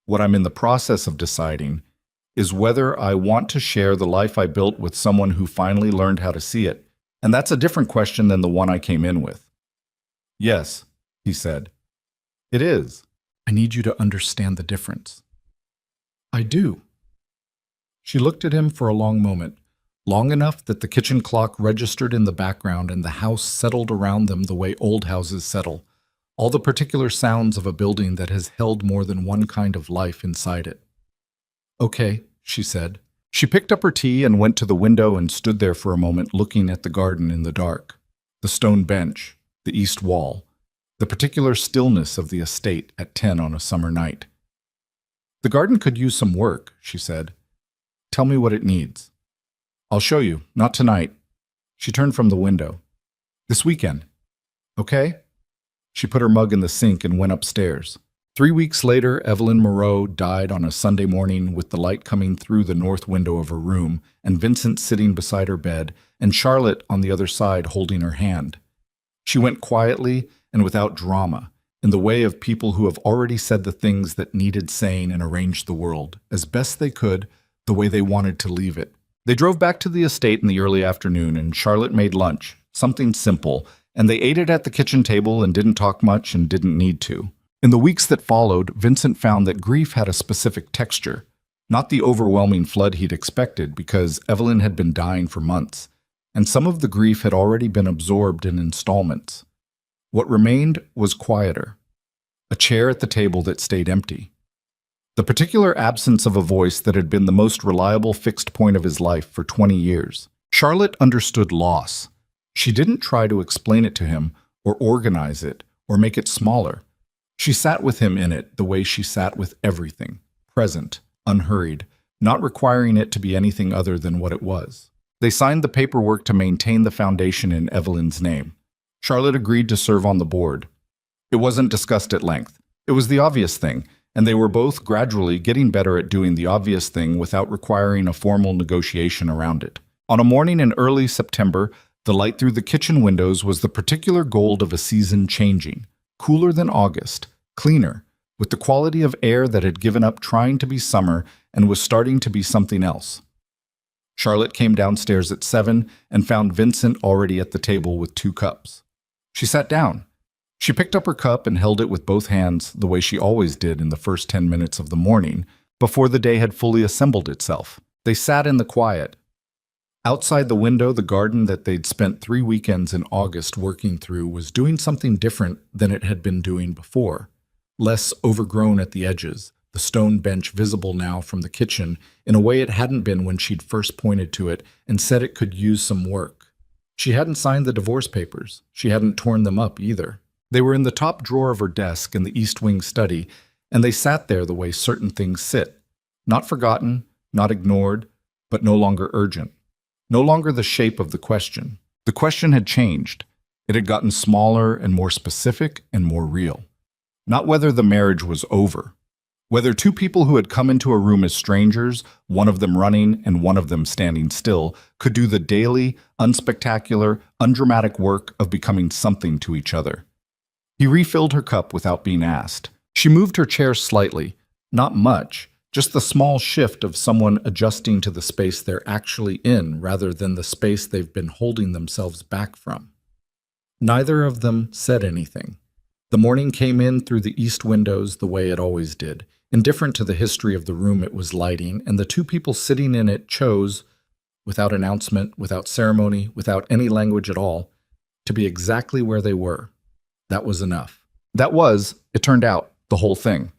what I'm in the process of deciding, is whether I want to share the life I built with someone who finally learned how to see it. And that's a different question than the one I came in with. Yes, he said. It is. I need you to understand the difference. I do. She looked at him for a long moment, long enough that the kitchen clock registered in the background and the house settled around them the way old houses settle, all the particular sounds of a building that has held more than one kind of life inside it. Okay, she said. She picked up her tea and went to the window and stood there for a moment looking at the garden in the dark, the stone bench, the east wall, the particular stillness of the estate at 10 on a summer night. The garden could use some work, she said. Tell me what it needs. I'll show you, not tonight. She turned from the window. This weekend. Okay? She put her mug in the sink and went upstairs. 3 weeks later, Evelyn Moreau died on a Sunday morning with the light coming through the north window of her room and Vincent sitting beside her bed and Charlotte on the other side holding her hand. She went quietly and without drama, in the way of people who have already said the things that needed saying and arranged the world, as best they could, the way they wanted to leave it. They drove back to the estate in the early afternoon, and Charlotte made lunch, something simple, and they ate it at the kitchen table and didn't talk much and didn't need to. In the weeks that followed, Vincent found that grief had a specific texture, not the overwhelming flood he'd expected because Evelyn had been dying for months, and some of the grief had already been absorbed in installments. What remained was quieter, a chair at the table that stayed empty. The particular absence of a voice that had been the most reliable fixed point of his life for 20 years. Charlotte understood loss. She didn't try to explain it to him or organize it or make it smaller. She sat with him in it the way she sat with everything, present, unhurried, not requiring it to be anything other than what it was. They signed the paperwork to maintain the foundation in Evelyn's name. Charlotte agreed to serve on the board. It wasn't discussed at length. It was the obvious thing, and they were both gradually getting better at doing the obvious thing without requiring a formal negotiation around it. On a morning in early September, the light through the kitchen windows was the particular gold of a season changing, cooler than August, cleaner, with the quality of air that had given up trying to be summer and was starting to be something else. Charlotte came downstairs at 7 and found Vincent already at the table with 2 cups. She sat down. She picked up her cup and held it with both hands the way she always did in the first 10 minutes of the morning, before the day had fully assembled itself. They sat in the quiet. Outside the window, the garden that they'd spent 3 weekends in August working through was doing something different than it had been doing before. Less overgrown at the edges, the stone bench visible now from the kitchen in a way it hadn't been when she'd first pointed to it and said it could use some work. She hadn't signed the divorce papers. She hadn't torn them up either. They were in the top drawer of her desk in the East Wing study, and they sat there the way certain things sit. Not forgotten, not ignored, but no longer urgent. No longer the shape of the question. The question had changed. It had gotten smaller and more specific and more real. Not whether the marriage was over. Whether 2 people who had come into a room as strangers, one of them running and one of them standing still, could do the daily, unspectacular, undramatic work of becoming something to each other. He refilled her cup without being asked. She moved her chair slightly, not much, just the small shift of someone adjusting to the space they're actually in rather than the space they've been holding themselves back from. Neither of them said anything. The morning came in through the east windows the way it always did, indifferent to the history of the room it was lighting, and the 2 people sitting in it chose, without announcement, without ceremony, without any language at all, to be exactly where they were. That was enough. That was, it turned out, the whole thing.